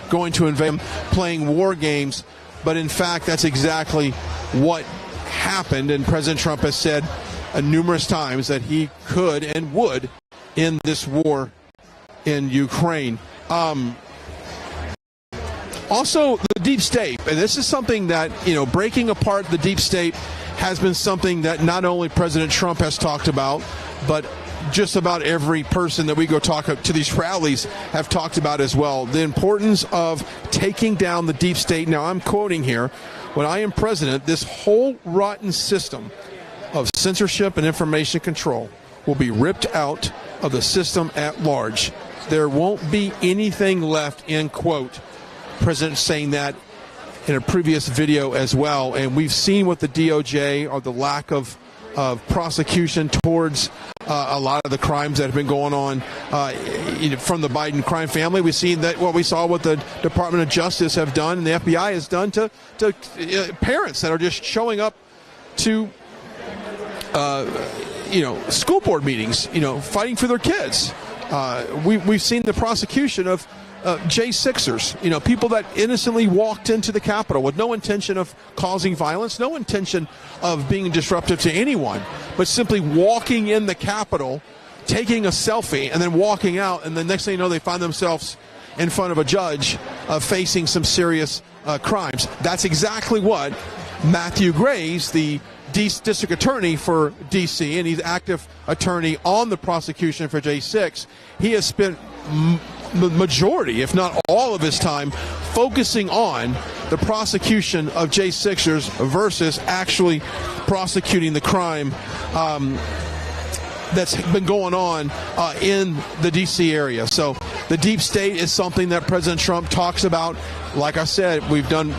going to invade, playing war games. But in fact, that's exactly what happened. And President Trump has said numerous times that he could and would end this war in Ukraine. Also, the deep state, and this is something that, breaking apart the deep state has been something that not only President Trump has talked about, but just about every person that we go talk to these rallies have talked about as well. The importance of taking down the deep state. Now, I'm quoting here, when I am president, this whole rotten system of censorship and information control will be ripped out of the system at large. There won't be anything left, end quote. President saying that in a previous video as well. And we've seen what the DOJ, or the lack of prosecution towards a lot of the crimes that have been going on from the Biden crime family. We've seen that we saw what the Department of Justice have done and the FBI has done to parents that are just showing up to school board meetings, fighting for their kids. We've seen the prosecution of J6ers, people that innocently walked into the Capitol with no intention of causing violence, no intention of being disruptive to anyone, but simply walking in the Capitol, taking a selfie, and then walking out, and the next thing you know, they find themselves in front of a judge facing some serious crimes. That's exactly what Matthew Graves, the district attorney for D.C., and he's active attorney on the prosecution for J6, he has spent the majority, if not all of his time, focusing on the prosecution of J6ers versus actually prosecuting the crime that's been going on in the D.C. area. So the deep state is something that President Trump talks about. Like I said, we've done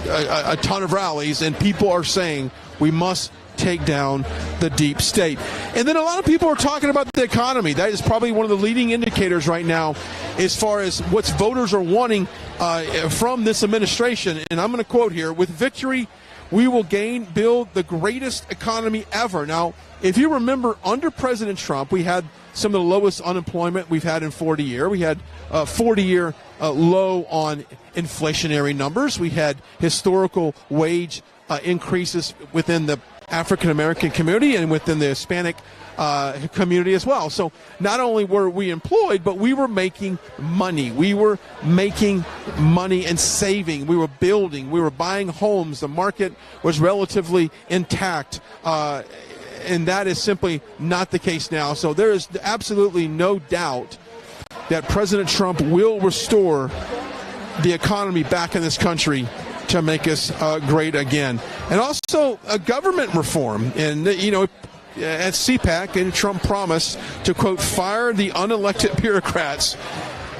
a ton of rallies, and people are saying we must take down the deep state. And then a lot of people are talking about the economy. That is probably one of the leading indicators right now as far as what voters are wanting from this administration. And I'm going to quote here, "With victory, we will build the greatest economy ever." Now, if you remember, under President Trump, we had some of the lowest unemployment we've had in 40 years. We had a 40-year low on inflationary numbers. We had historical wage increases within the African-American community and within the Hispanic community as well. So not only were we employed, but we were making money. We were making money and saving. We were building. We were buying homes. The market was relatively intact. And that is simply not the case now. So there is absolutely no doubt that President Trump will restore the economy back in this country to make us great again. And also government reform. And, at CPAC, and Trump promised to, quote, fire the unelected bureaucrats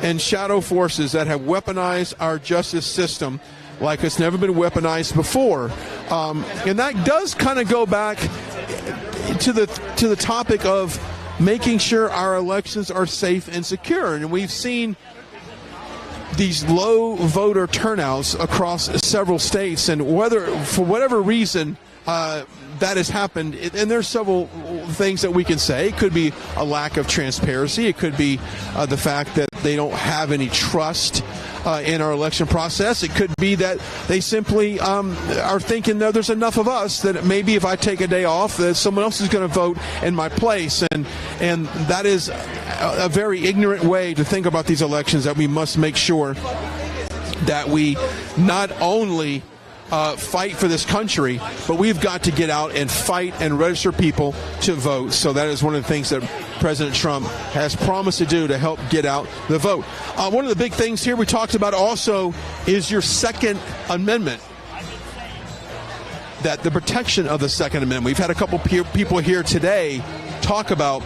and shadow forces that have weaponized our justice system like it's never been weaponized before. And that does kind of go back to the topic of making sure our elections are safe and secure. And we've seen these low voter turnouts across several states, and whether for whatever reason that has happened, and there's several things that we can say. It could be a lack of transparency. It could be the fact that they don't have any trust in our election process. It could be that they simply are thinking, no, there's enough of us that maybe if I take a day off, that someone else is going to vote in my place. And that is a very ignorant way to think about these elections, that we must make sure that we not only fight for this country, but we've got to get out and fight and register people to vote. So that is one of the things that President Trump has promised to do to help get out the vote. One of the big things here we talked about also is your Second Amendment, that the protection of the Second Amendment. We've had a couple people here today talk about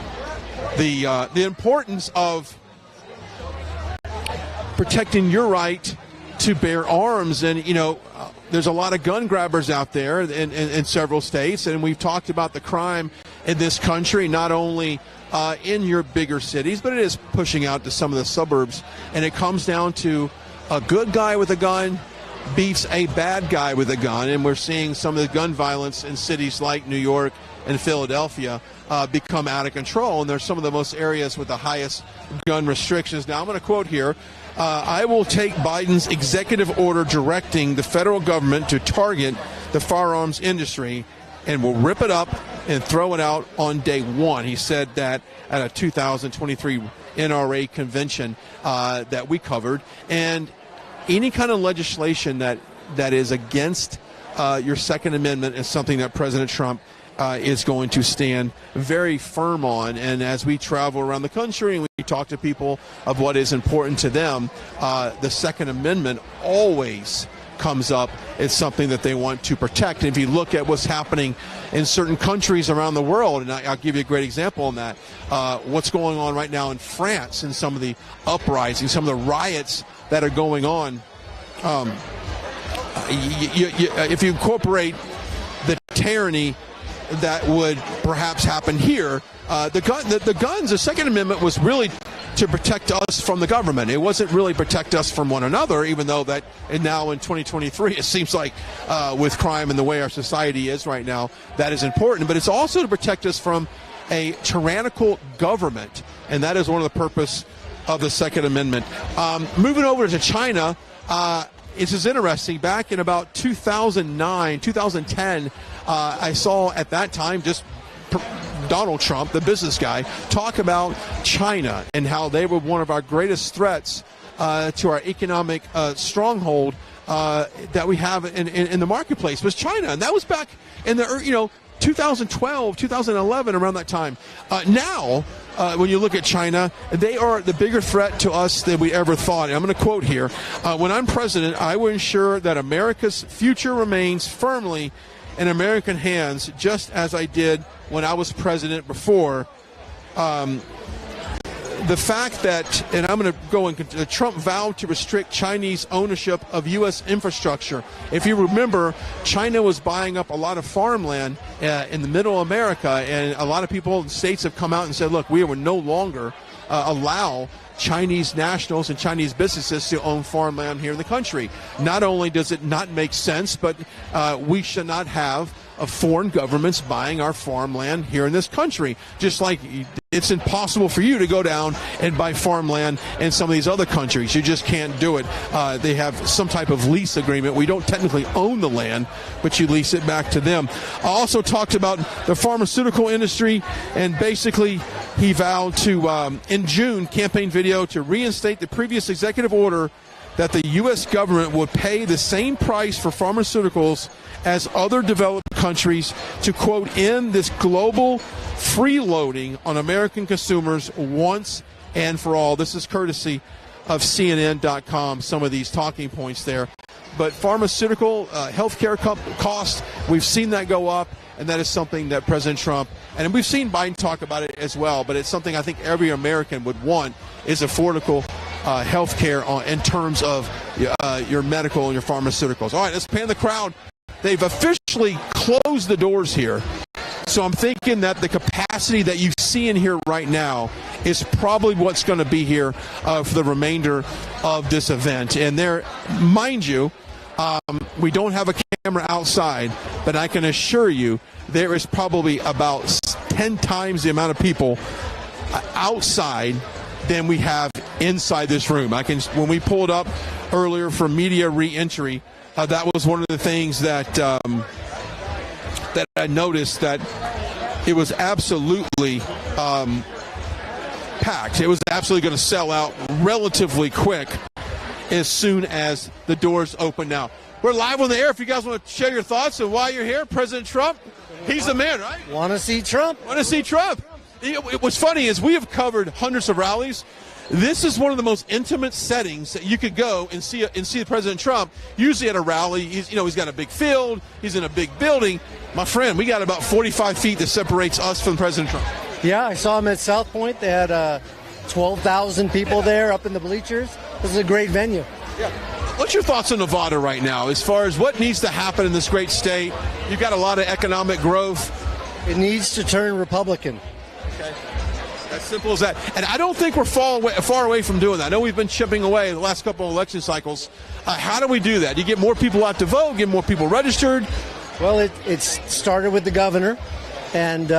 the importance of protecting your right to bear arms. And, there's a lot of gun grabbers out there in several states, and we've talked about the crime in this country, not only in your bigger cities, but it is pushing out to some of the suburbs. And it comes down to a good guy with a gun beats a bad guy with a gun, and we're seeing some of the gun violence in cities like New York and Philadelphia become out of control, and they're some of the most areas with the highest gun restrictions. Now, I'm going to quote here, I will take Biden's executive order directing the federal government to target the firearms industry and will rip it up and throw it out on day one. He said that at a 2023 NRA convention that we covered. And any kind of legislation that is against your Second Amendment is something that President Trump is going to stand very firm on. And as we travel around the country and we talk to people of what is important to them, the Second Amendment always comes up as something that they want to protect. And if you look at what's happening in certain countries around the world, and I'll give you a great example on that, what's going on right now in France and some of the uprisings, some of the riots that are going on, if you incorporate the tyranny that would perhaps happen here, the guns, the Second Amendment was really to protect us from the government. It wasn't really protect us from one another, even though that, and now in 2023, it seems like with crime and the way our society is right now, that is important. But it's also to protect us from a tyrannical government, and that is one of the purpose of the Second Amendment. Moving over to China, this is interesting. Back in about 2009, 2010, I saw at that time just Donald Trump, the business guy, talk about China and how they were one of our greatest threats to our economic stronghold that we have in the marketplace was China. And that was back in the 2012, 2011, around that time. Now, when you look at China, they are the bigger threat to us than we ever thought. And I'm going to quote here, when I'm president, I will ensure that America's future remains firmly in American hands, just as I did when I was president before. The fact that, and I'm going to go in, Trump vowed to restrict Chinese ownership of U.S. infrastructure. If you remember, China was buying up a lot of farmland in the middle America, and a lot of people in states have come out and said, look, we will no longer allow Chinese nationals and Chinese businesses to own farmland here in the country. Not only does it not make sense, but we should not have foreign governments buying our farmland here in this country. Just like it's impossible for you to go down and buy farmland in some of these other countries. You just can't do it. They have some type of lease agreement. We don't technically own the land, but you lease it back to them. I also talked about the pharmaceutical industry, and basically he vowed to, in June, campaign video, to reinstate the previous executive order that the U.S. government would pay the same price for pharmaceuticals as other developed countries to, quote, end this global freeloading on American consumers once and for all. This is courtesy of CNN.com, some of these talking points there. But pharmaceutical, healthcare costs, we've seen that go up, and that is something that President Trump, and we've seen Biden talk about it as well, but it's something I think every American would want, is affordable health care in terms of your medical and your pharmaceuticals. All right, let's pan the crowd. They've officially closed the doors here. So I'm thinking that the capacity that you see in here right now is probably what's going to be here for the remainder of this event. And there, mind you, we don't have a camera outside, but I can assure you there is probably about 10 times the amount of people outside than we have inside this room. When we pulled up earlier for media re-entry, that was one of the things that that I noticed, that it was absolutely packed. It was absolutely going to sell out relatively quick as soon as the doors open. Now, we're live on the air. If you guys want to share your thoughts on why you're here, President Trump, he's the man, right? Want to see Trump? Want to see Trump. What's funny is we have covered hundreds of rallies. This is one of the most intimate settings that you could go and see President Trump. Usually at a rally, he's got a big field, he's in a big building. My friend, we got about 45 feet that separates us from President Trump. Yeah, I saw him at South Point. They had 12,000 people there up in the bleachers. This is a great venue. Yeah. What's your thoughts on Nevada right now as far as what needs to happen in this great state? You've got a lot of economic growth. It needs to turn Republican. Okay. As simple as that. And I don't think we're far away from doing that. I know we've been chipping away the last couple of election cycles. How do we do that? You get more people out to vote, get more people registered? Well, it started with the governor, and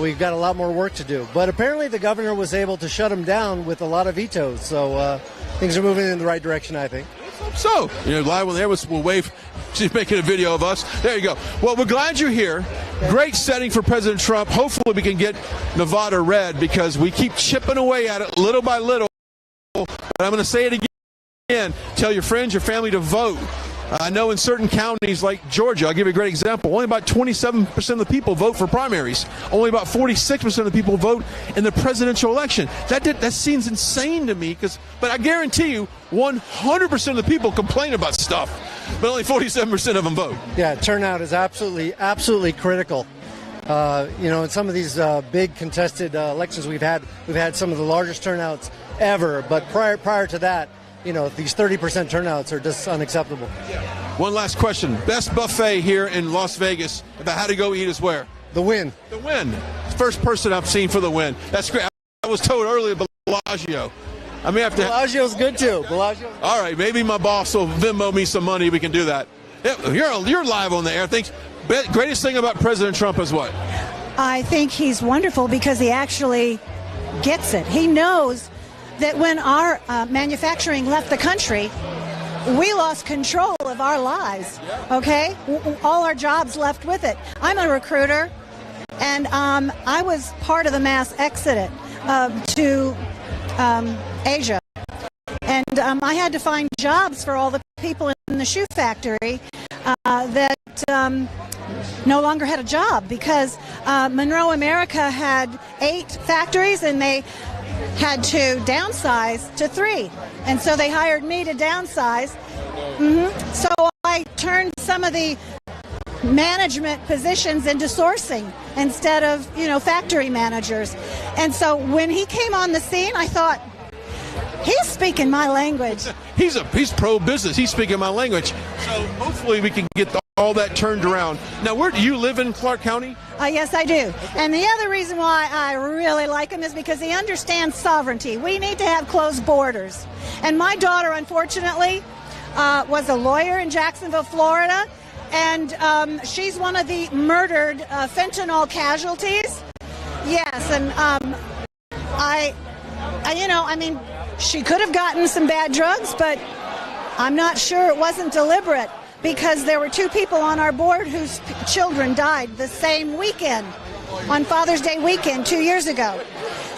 we've got a lot more work to do. But apparently the governor was able to shut him down with a lot of vetoes. So things are moving in the right direction, I think. So, live on there, we'll wave. She's making a video of us. There you go. Well, we're glad you're here. Great setting for President Trump. Hopefully we can get Nevada red because we keep chipping away at it little by little. But I'm going to say it again. Tell your friends, your family to vote. I know in certain counties like Georgia, I'll give you a great example, only about 27% of the people vote for primaries. Only about 46% of the people vote in the presidential election. That seems insane to me, but I guarantee you 100% of the people complain about stuff, but only 47% of them vote. Yeah, turnout is absolutely critical. In some of these big contested elections we've had some of the largest turnouts ever, but prior to that, these 30% turnouts are just unacceptable. One last question. Best buffet here in Las Vegas, if I had to go eat, is where? The Wynn. The Wynn. First person I've seen for the Wynn. That's great. I was told earlier Bellagio. I may have to. Bellagio's good too. All right, maybe my boss will Venmo me some money. We can do that. Yeah, you're live on the air. Thanks. Greatest thing about President Trump is what? I think he's wonderful because he actually gets it. He knows that when our manufacturing left the country, we lost control of our lives, okay? All our jobs left with it. I'm a recruiter, and I was part of the mass exodus to Asia. And I had to find jobs for all the people in the shoe factory that no longer had a job because Monroe America had 8 factories and they had to downsize to 3. And so they hired me to downsize. So I turned some of the management positions into sourcing instead of, factory managers. And so when he came on the scene, I thought, he's speaking my language. He's pro-business. He's speaking my language. So hopefully we can get all that turned around. Now, where do you live in Clark County? Yes, I do. And the other reason why I really like him is because he understands sovereignty. We need to have closed borders. And my daughter, unfortunately, was a lawyer in Jacksonville, Florida, and she's one of the murdered fentanyl casualties. Yes, and she could have gotten some bad drugs, but I'm not sure it wasn't deliberate because there were 2 people on our board whose children died the same weekend, on Father's Day weekend 2 years ago.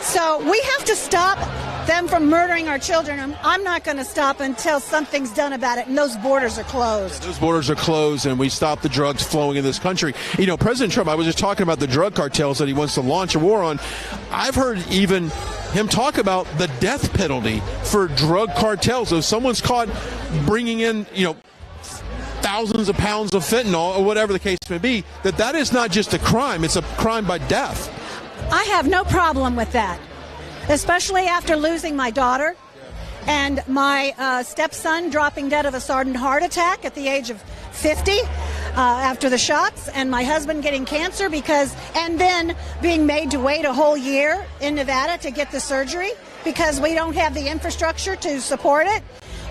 So we have to stop them from murdering our children. I'm not going to stop until something's done about it, and those borders are closed. Those borders are closed, and we stop the drugs flowing in this country. President Trump, I was just talking about the drug cartels that he wants to launch a war on. I've heard even him talk about the death penalty for drug cartels. If someone's caught bringing in, thousands of pounds of fentanyl or whatever the case may be, that is not just a crime, it's a crime by death. I have no problem with that, especially after losing my daughter and my stepson dropping dead of a sudden heart attack at the age of 50 after the shots, and my husband getting cancer and then being made to wait a whole year in Nevada to get the surgery because we don't have the infrastructure to support it.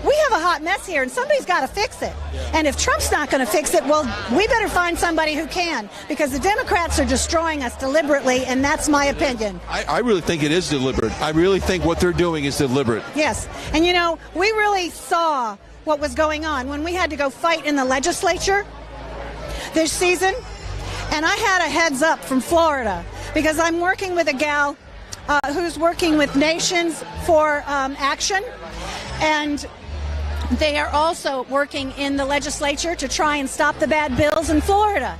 We have a hot mess here, and somebody's got to fix it. And if Trump's not going to fix it, well, we better find somebody who can, because the Democrats are destroying us deliberately, and that's my opinion. I really think it is deliberate. I really think what they're doing is deliberate. Yes. And, we really saw what was going on when we had to go fight in the legislature this season. And I had a heads up from Florida, because I'm working with a gal who's working with Nations for Action, and they are also working in the legislature to try and stop the bad bills in Florida.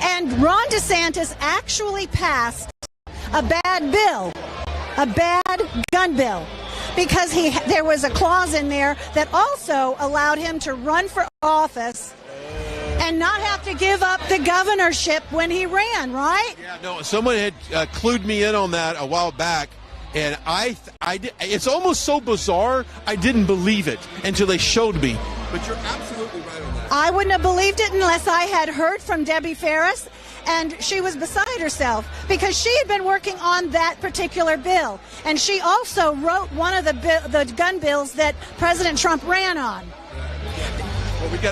And Ron DeSantis actually passed a bad bill, a bad gun bill, because there was a clause in there that also allowed him to run for office and not have to give up the governorship when he ran, right? Yeah, no, someone had clued me in on that a while back. And it's almost so bizarre, I didn't believe it until they showed me. But you're absolutely right on that. I wouldn't have believed it unless I had heard from Debbie Ferris and she was beside herself because she had been working on that particular bill. And she also wrote one of the gun bills that President Trump ran on.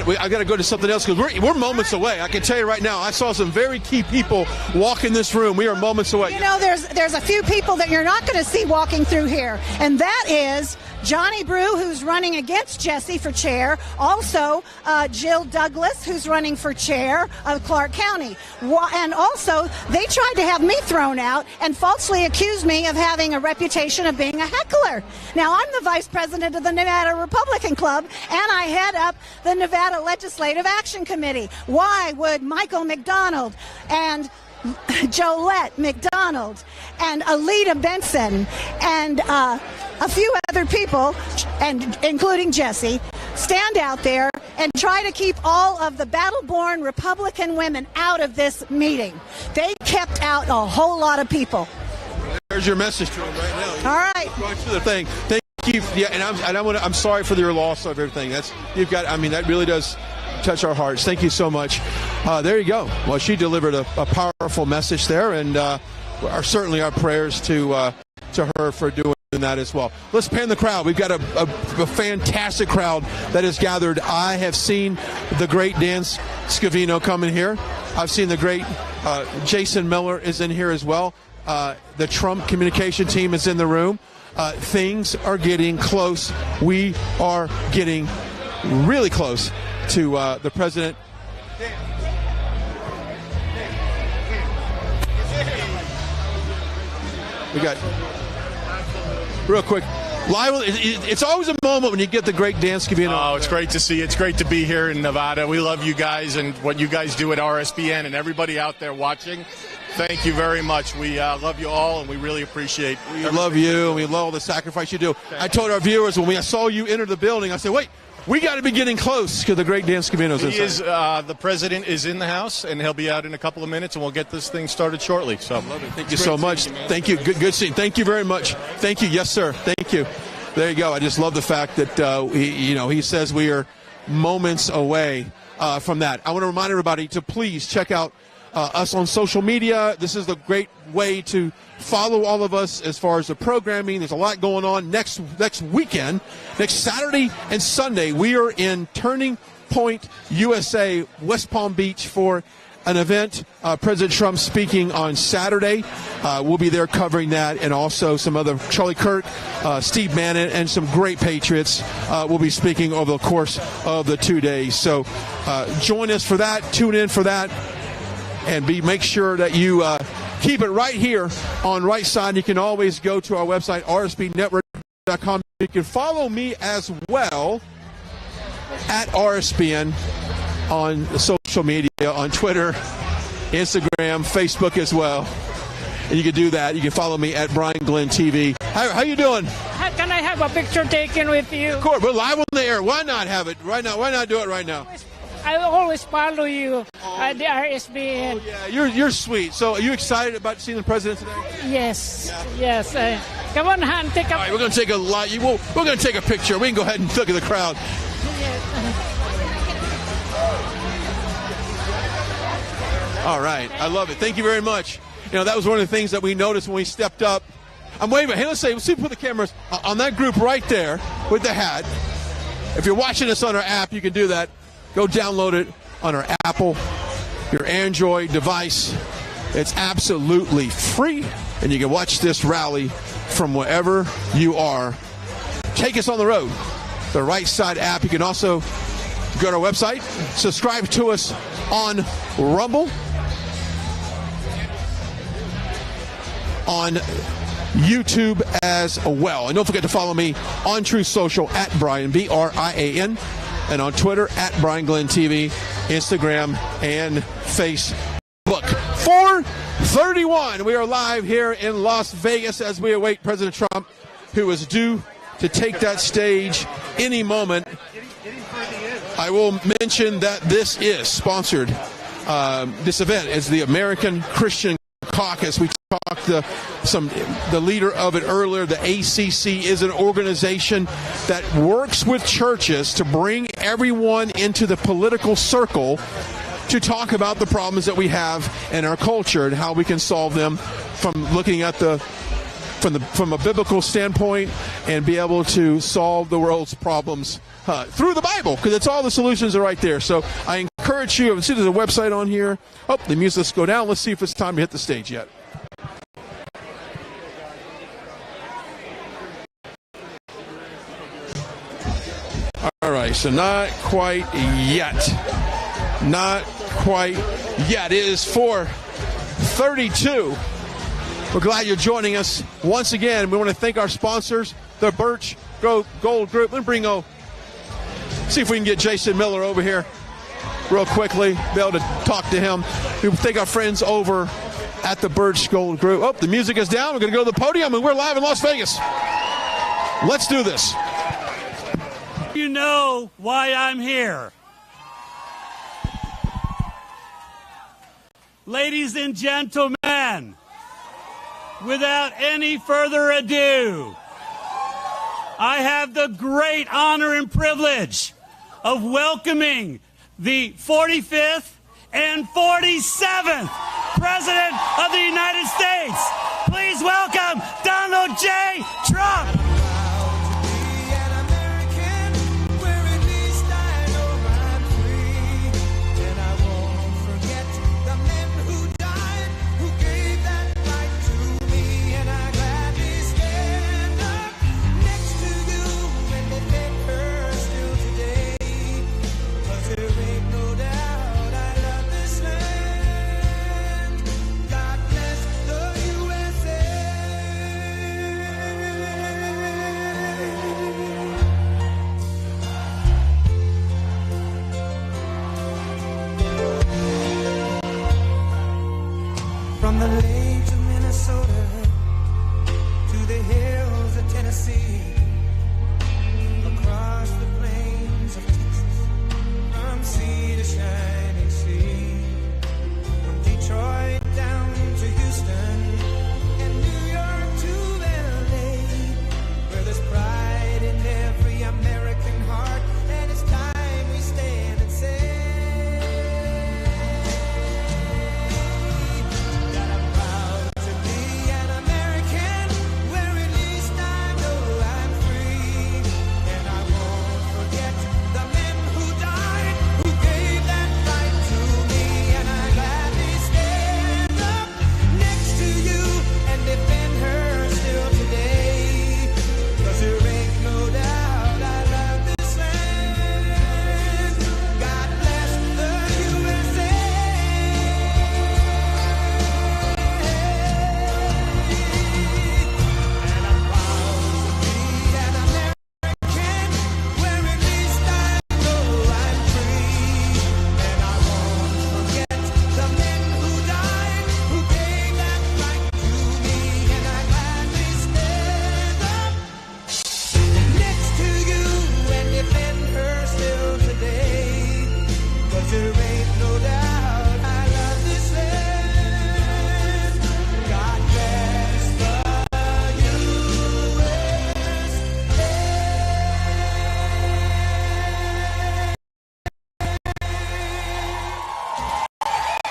Well, I got to go to something else because we're moments away. I can tell you right now, I saw some very key people walk in this room. We are moments away. You know, there's a few people that you're not going to see walking through here, and that is Johnny Brew, who's running against Jesse for chair. Also, Jill Douglas, who's running for chair of Clark County. And also, they tried to have me thrown out and falsely accused me of having a reputation of being a heckler. Now, I'm the vice president of the Nevada Republican Club, and I head up the Nevada Legislative Action Committee. Why would Michael McDonald and Jolette McDonald and Alita Benson and a few other people, and including Jesse, stand out there and try to keep all of the battle-born Republican women out of this meeting? They kept out a whole lot of people. There's your message to them right now. All right. Going through the thing. Thank you. Yeah, and I'm sorry for your loss of everything. That really does touch our hearts. Thank you so much. There you go. Well, she delivered a powerful message there, and certainly our prayers to her for doing that as well. Let's pan the crowd. We've got a fantastic crowd that has gathered. I have seen the great Dan Scavino come in here. I've seen the great Jason Miller is in here as well. The Trump communication team is in the room. Things are getting close. We are getting really close to the president. We got real quick. It's always a moment when you get the great Dan Scavino. Oh, it's great to see you. It's great to be here in Nevada. We love you guys and what you guys do at RSBN, and everybody out there watching. Thank you very much. We love you all, and we really appreciate it. We love you, and we love all the sacrifice you do. I told our viewers when I saw you enter the building, I said, wait, we got to be getting close because the great Dan Scavino's inside. The president is in the house, and he'll be out in a couple of minutes, and we'll get this thing started shortly. So, thank you so much. Thank you. Good seeing. Thank you very much. Thank you. Yes, sir. Thank you. There you go. I just love the fact that he says we are moments away from that. I want to remind everybody to please check out us on social media. This is a great way to follow all of us as far as the programming. There's a lot going on next weekend. Next Saturday and Sunday, we are in Turning Point, USA, West Palm Beach for an event. President Trump speaking on Saturday. We'll be there covering that, and also some other Charlie Kirk, Steve Bannon, and some great patriots will be speaking over the course of the 2 days. So join us for that. Tune in for that. And make sure that you keep it right here on Right Side. You can always go to our website, rsbnetwork.com. You can follow me as well at RSBN on social media, on Twitter, Instagram, Facebook as well. And you can do that. You can follow me at Brian Glenn TV. How you doing? Can I have a picture taken with you? Of course. We're live on the air. Why not have it right now? Why not do it right now? I always follow you at the RSBN. Oh, yeah, you're sweet. So, are you excited about seeing the president today? Yes, yes. Come on, Han, take a. All right, we're going to take a lot. We're going to take a picture. We can go ahead and look at the crowd. Yes. All right, I love it. Thank you very much. That was one of the things that we noticed when we stepped up. I'm waving. Hey, let's see. Put the cameras on that group right there with the hat. If you're watching us on our app, you can do that. Go download it on our Apple, your Android device. It's absolutely free, and you can watch this rally from wherever you are. Take us on the road. The Right Side app. You can also go to our website, subscribe to us on Rumble, on YouTube as well. And don't forget to follow me on Truth Social at Brian, BRIAN. And on Twitter, at Brian Glenn TV, Instagram, and Facebook. 4:31. We are live here in Las Vegas as we await President Trump, who is due to take that stage any moment. I will mention that this is sponsored. This event is the American Christian Caucus. We talked to the leader of it earlier. The ACC is an organization that works with churches to bring everyone into the political circle to talk about the problems that we have in our culture and how we can solve them from looking at from a biblical standpoint and be able to solve the world's problems through the Bible, because it's all the solutions are right there. So I encourage you. See, there's a website on here. Oh, the music's go down. Let's see if it's time to hit the stage yet. All right, so not quite yet. Not quite yet. It is 4:32. We're glad you're joining us once again. We want to thank our sponsors, the Birch Gold Group. Let me see if we can get Jason Miller over here real quickly, be able to talk to him. We thank our friends over at the Birch Gold Group. Oh, the music is down. We're going to go to the podium, and we're live in Las Vegas. Let's do this. You know why I'm here. Ladies and gentlemen, without any further ado, I have the great honor and privilege of welcoming the 45th and 47th President of the United States. Please welcome Donald J. Trump. From the lakes of Minnesota to the hills of Tennessee, across the plains of Texas, from sea to shining sea, from Detroit down to Houston, and New York to LA, where there's pride in every American heart, and it's time we stand and say,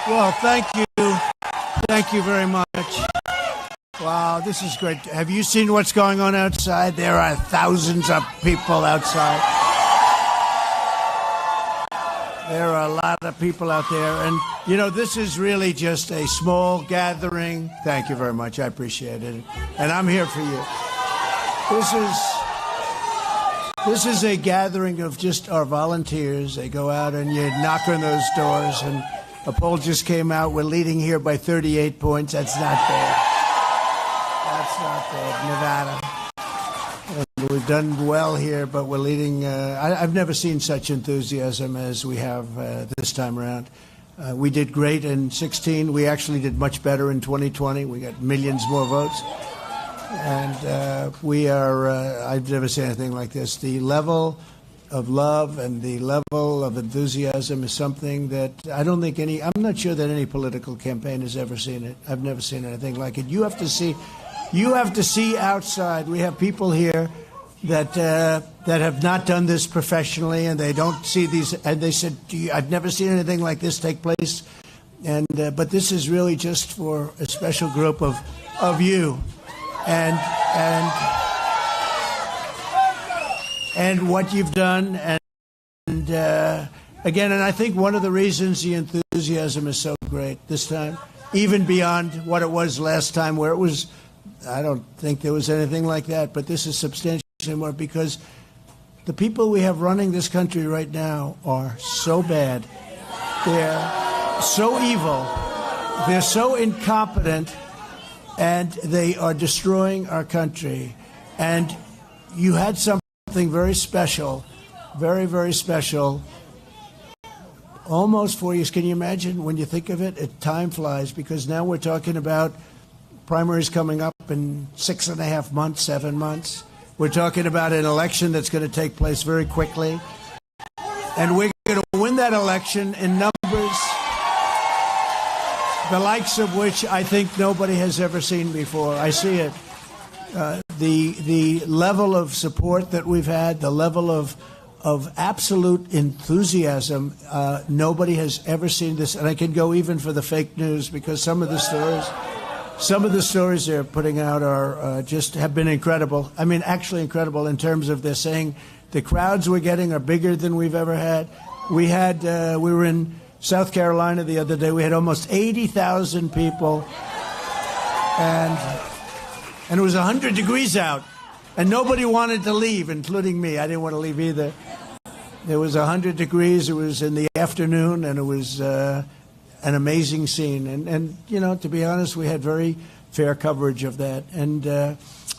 Well, thank you. Thank you very much. Wow, this is great. Have you seen what's going on outside? There are thousands of people outside. There are a lot of people out there. And, you know, this is really just a small gathering. Thank you very much. I appreciate it. And I'm here for you. This is a gathering of just our volunteers. They go out and you knock on those doors, and a poll just came out. We're leading here by 38 points. That's not bad. That's not bad. Nevada. And we've done well here, but we're leading. I've never seen such enthusiasm as we have this time around. We did great in 2016. We actually did much better in 2020. We got millions more votes. And we are, I've never seen anything like this. The level of love and the level of enthusiasm is something that I don't think I'm not sure that any political campaign has ever seen it. I've never seen anything like it. You have to see outside. We have people here that have not done this professionally, and they don't see these. And they said, "I've never seen anything like this take place." And but this is really just for a special group of you, and what you've done, and again, and I think one of the reasons the enthusiasm is so great this time, even beyond what it was last time, where it was, I don't think there was anything like that, but this is substantially more, because the people we have running this country right now are so bad. They're so evil. They're so incompetent, and they are destroying our country. And you had something very special, very, very special, almost 4 years. Can you imagine when you think of it? Time flies, because now we're talking about primaries coming up in 6.5 months, 7 months. We're talking about an election that's going to take place very quickly. And we're going to win that election in numbers, the likes of which I think nobody has ever seen before. I see it. The level of support that we've had, the level of absolute enthusiasm, nobody has ever seen this. And I can go even for the fake news, because some of the stories they're putting out are just have been incredible. I mean, actually incredible in terms of they're saying the crowds we're getting are bigger than we've ever had. We were in South Carolina the other day. We had almost 80,000 people, and it was 100 degrees out, and nobody wanted to leave, including me. I didn't want to leave either. It was 100 degrees. It was in the afternoon, and it was an amazing scene. And you know, to be honest, we had very fair coverage of that. And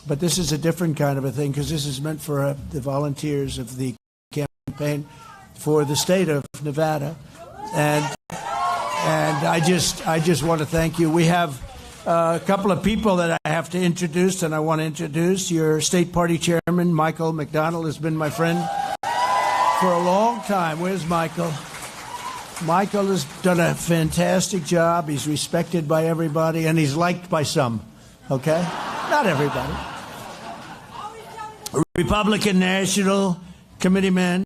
but this is a different kind of a thing, because this is meant for the volunteers of the campaign for the state of Nevada. And I just want to thank you. We have a couple of people that I have to introduce, and I want to introduce. Your state party chairman, Michael McDonald, has been my friend for a long time. Where's Michael? Michael has done a fantastic job. He's respected by everybody, and he's liked by some, okay? Not everybody. Republican National Committeeman,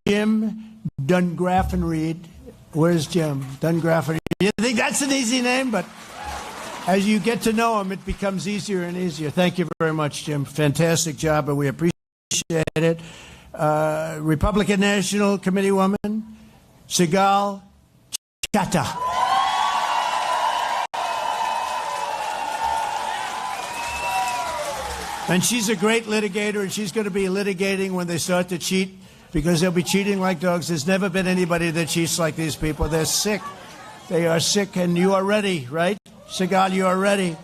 Jim Dungraffen-Reed. Where's Jim? Dungraffen-Reed. You think that's an easy name, but as you get to know him, it becomes easier and easier. Thank you very much, Jim. Fantastic job, and we appreciate it. Republican National Committee woman, Sigal Chattah. And she's a great litigator, and she's going to be litigating when they start to cheat, because they'll be cheating like dogs. There's never been anybody that cheats like these people. They're sick. They are sick, and you are ready, right? Sigal, you are ready.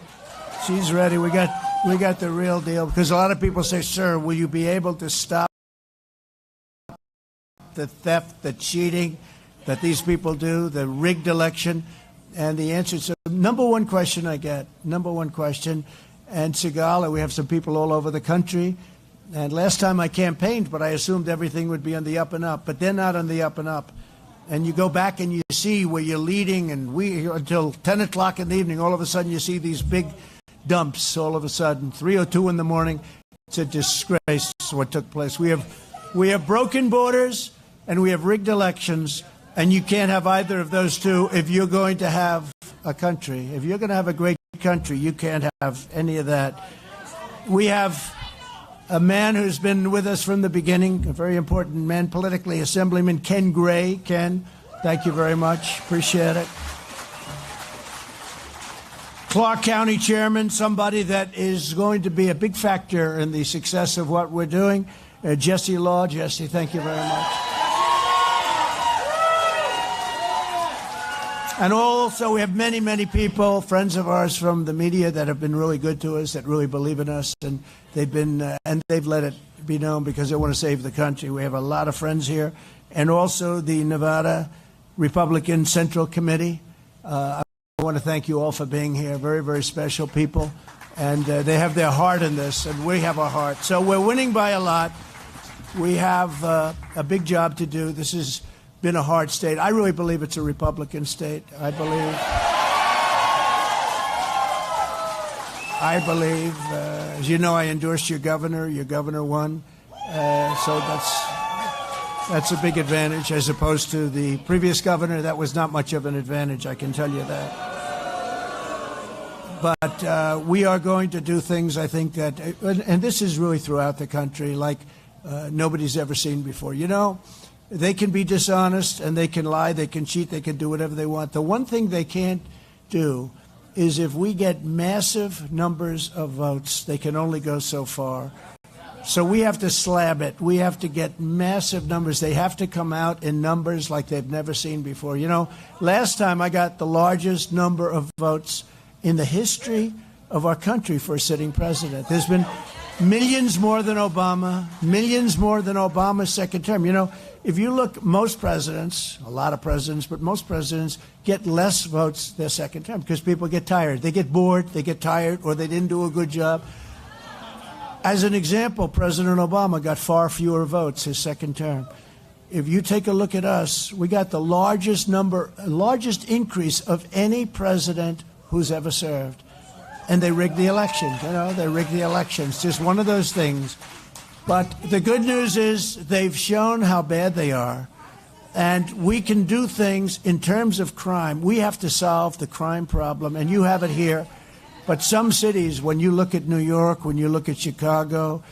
She's ready. We got the real deal. Because a lot of people say, sir, will you be able to stop the theft, the cheating that these people do, the rigged election? And the answer is number one question I get, number one question. And Sigal, we have some people all over the country. And last time I campaigned, but I assumed everything would be on the up and up. But they're not on the up and up. And you go back and you see where you're leading, and we until 10 o'clock in the evening, all of a sudden you see these big dumps all of a sudden. 3:02 in the morning. It's a disgrace what took place. We have broken borders, and we have rigged elections, and you can't have either of those two if you're going to have a country. If you're going to have a great country, you can't have any of that. We have a man who's been with us from the beginning, a very important man politically, Assemblyman Ken Gray. Ken, thank you very much. Appreciate it. Clark County Chairman, somebody that is going to be a big factor in the success of what we're doing, Jesse Law. Jesse, thank you very much. And also, we have many, many people, friends of ours from the media that have been really good to us, that really believe in us, and they've let it be known because they want to save the country. We have a lot of friends here, and also the Nevada Republican Central Committee. I want to thank you all for being here. Very, very special people, and they have their heart in this, and we have our heart. So we're winning by a lot. We have a big job to do. This has been a hard state. I really believe it's a Republican state. I I believe, as you know, I endorsed your governor. Your governor won. So that's a big advantage as opposed to the previous governor. That was not much of an advantage, I can tell you that. But we are going to do things, I think, that, and this is really throughout the country, like nobody's ever seen before. You know, they can be dishonest and they can lie, they can cheat, they can do whatever they want. The one thing they can't do is if we get massive numbers of votes, they can only go so far. So we have to slab it. We have to get massive numbers. They have to come out in numbers like they've never seen before. You know, last time I got the largest number of votes in the history of our country for a sitting president. There's been millions more than Obama, millions more than Obama's second term. You know, if you look, most presidents, a lot of presidents, but most presidents get less votes their second term because people get tired. They get bored, they get tired, or they didn't do a good job. As an example, President Obama got far fewer votes his second term. If you take a look at us, we got the largest increase of any president who's ever served. And they rigged the election. You know, they rigged the elections. Just one of those things. But the good news is they've shown how bad they are. And we can do things in terms of crime. We have to solve the crime problem. And you have it here. But some cities, when you look at New York, when you look at Chicago,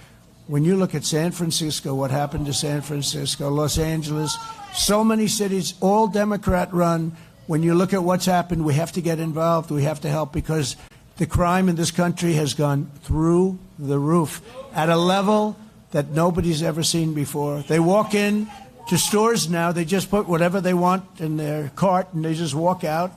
when you look at San Francisco, what happened to San Francisco, Los Angeles, so many cities, all Democrat run. When you look at what's happened, we have to get involved. We have to help because the crime in this country has gone through the roof at a level that nobody's ever seen before. They walk in to stores now. They just put whatever they want in their cart and they just walk out.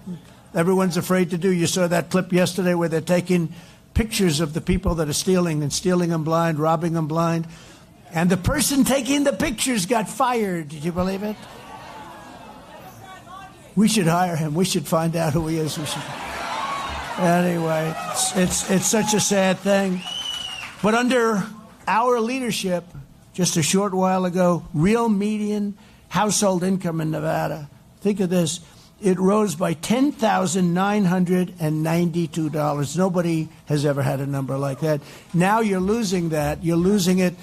Everyone's afraid to do. You saw that clip yesterday where they're taking pictures of the people that are stealing and stealing them blind, robbing them blind. And the person taking the pictures got fired. Did you believe it? We should hire him. We should find out who he is. We should. Anyway, it's such a sad thing. But under our leadership, just a short while ago, real median household income in Nevada, think of this, it rose by $10,992. Nobody has ever had a number like that. Now you're losing that. You're losing it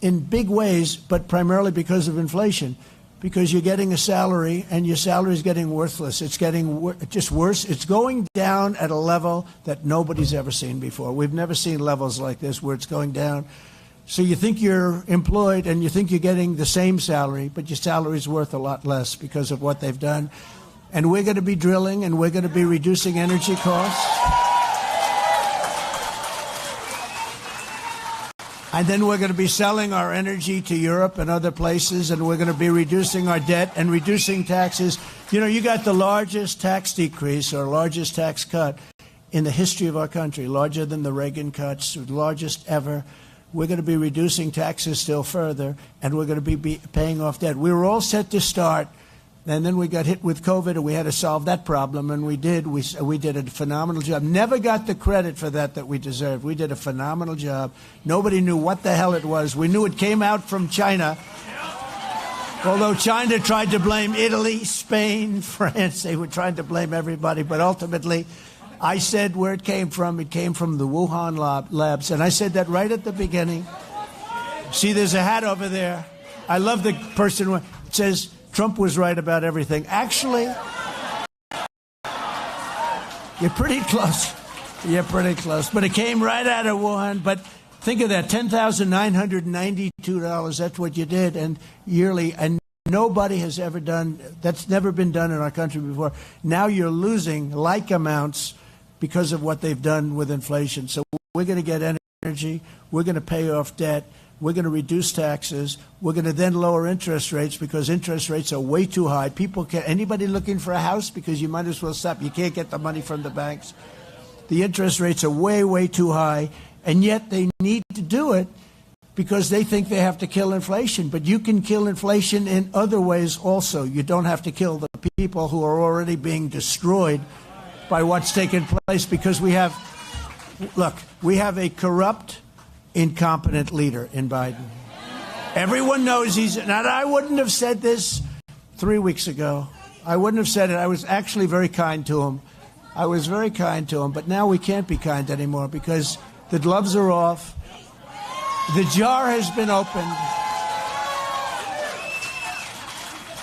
in big ways, but primarily because of inflation. Because you're getting a salary, and your salary is getting worthless. It's getting just worse. It's going down at a level that nobody's ever seen before. We've never seen levels like this where it's going down. So you think you're employed, and you think you're getting the same salary, but your salary is worth a lot less because of what they've done. And we're going to be drilling, and we're going to be reducing energy costs. And then we're going to be selling our energy to Europe and other places, and we're going to be reducing our debt and reducing taxes. You know, you got the largest tax decrease or largest tax cut in the history of our country, larger than the Reagan cuts, largest ever. We're going to be reducing taxes still further, and we're going to be paying off debt. We were all set to start, and then we got hit with COVID, and we had to solve that problem, and we did. We did a phenomenal job. Never got the credit for that we deserved. We did a phenomenal job. Nobody knew what the hell it was. We knew it came out from China, although China tried to blame Italy, Spain, France. They were trying to blame everybody, but ultimately I said where it came from. It came from the Wuhan labs, and I said that right at the beginning. See, there's a hat over there. I love the person who says Trump was right about everything. Actually, you're pretty close. You're pretty close. But it came right out of Wuhan. But think of that, $10,992. That's what you did, and yearly. And nobody has ever done, that's never been done in our country before. Now you're losing like amounts because of what they've done with inflation. So we're going to get energy. We're going to pay off debt. We're going to reduce taxes. We're going to then lower interest rates because interest rates are way too high. People can't, anybody looking for a house, because you might as well stop. You can't get the money from the banks. The interest rates are way, way too high, and yet they need to do it because they think they have to kill inflation. But you can kill inflation in other ways also. You don't have to kill the people who are already being destroyed by what's taken place, because we have a corrupt, incompetent leader in Biden. Everyone knows he's, and I wouldn't have said this 3 weeks ago. I wouldn't have said it. I was actually very kind to him. I was very kind to him, but now we can't be kind anymore because the gloves are off. The jar has been opened.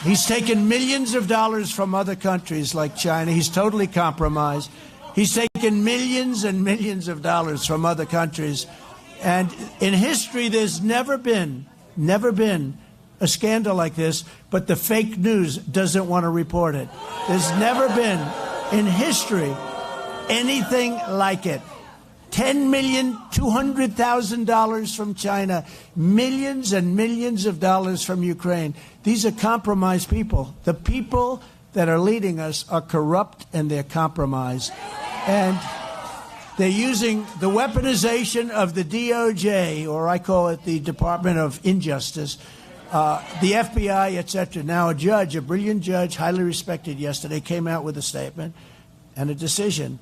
He's taken millions of dollars from other countries like China. He's totally compromised. He's taken millions and millions of dollars from other countries. And in history, there's never been a scandal like this, but the fake news doesn't want to report it. There's never been in history anything like it. $10,200,000 from China, millions and millions of dollars from Ukraine. These are compromised people. The people that are leading us are corrupt and they're compromised. And they're using the weaponization of the DOJ, or I call it the Department of Injustice, the FBI, etc. Now, a judge, a brilliant judge, highly respected yesterday, came out with a statement and a decision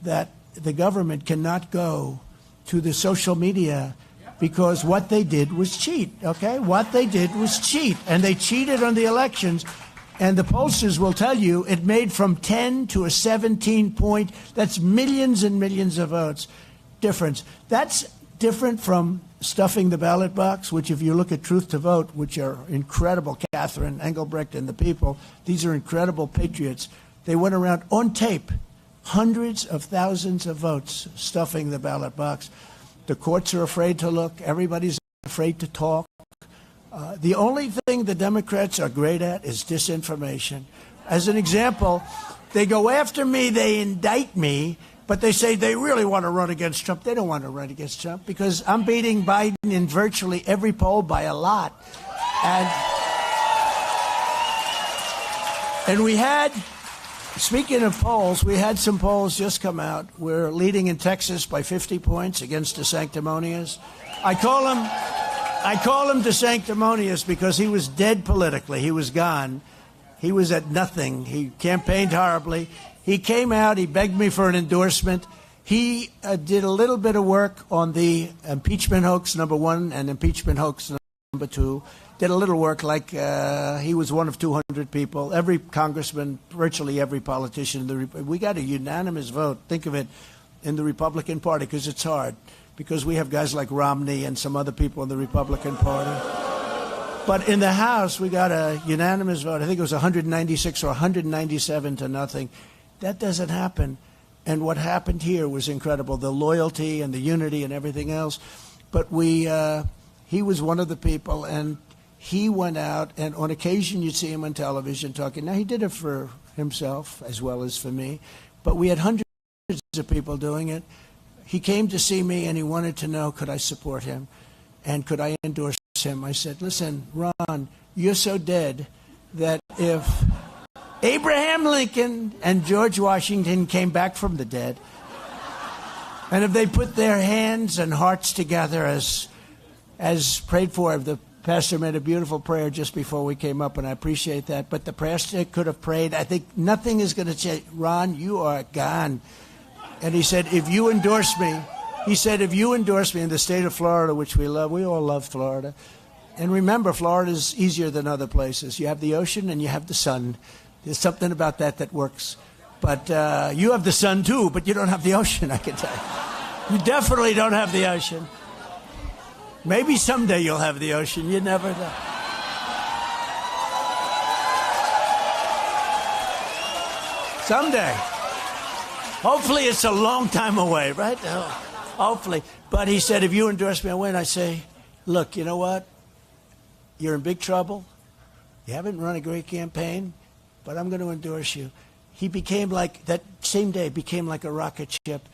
that the government cannot go to the social media because what they did was cheat, okay? What they did was cheat, and they cheated on the elections. And the pollsters will tell you it made from 10 to a 17 point, that's millions and millions of votes difference. That's different from stuffing the ballot box, which if you look at Truth to Vote, which are incredible, Catherine Engelbrecht and the people, these are incredible patriots. They went around on tape, hundreds of thousands of votes stuffing the ballot box. The courts are afraid to look. Everybody's afraid to talk. The only thing the Democrats are great at is disinformation. As an example, they go after me, they indict me, but they say they really want to run against Trump. They don't want to run against Trump because I'm beating Biden in virtually every poll by a lot. And we had, speaking of polls, we had some polls just come out. We're leading in Texas by 50 points against DeSanctimonious. I call him DeSanctimonious because he was dead politically. He was gone. He was at nothing. He campaigned horribly. He came out. He begged me for an endorsement. He did a little bit of work on the impeachment hoax, number one, and impeachment hoax, number two. Did a little work like he was one of 200 people. Every congressman, virtually every politician. We got a unanimous vote. Think of it in the Republican Party because it's hard. Because we have guys like Romney and some other people in the Republican Party. But in the House, we got a unanimous vote. I think it was 196 or 197 to nothing. That doesn't happen. And what happened here was incredible, the loyalty and the unity and everything else. But he was one of the people, and he went out, and on occasion you'd see him on television talking. Now, he did it for himself as well as for me, but we had hundreds of people doing it. He came to see me, and he wanted to know, could I support him, and could I endorse him? I said, listen, Ron, you're so dead that if Abraham Lincoln and George Washington came back from the dead, and if they put their hands and hearts together as prayed for, the pastor made a beautiful prayer just before we came up, and I appreciate that, but the pastor could have prayed. I think nothing is going to change. Ron, you are gone. And he said, if you endorse me, in the state of Florida, which we love, we all love Florida. And remember, Florida is easier than other places. You have the ocean and you have the sun. There's something about that works. But you have the sun too, but you don't have the ocean, I can tell you. You definitely don't have the ocean. Maybe someday you'll have the ocean. You never know. Someday. Hopefully it's a long time away, right? Hopefully. But he said, if you endorse me, I win. I say, look, you know what? You're in big trouble. You haven't run a great campaign, but I'm going to endorse you. He became like, that same day, became like a rocket ship.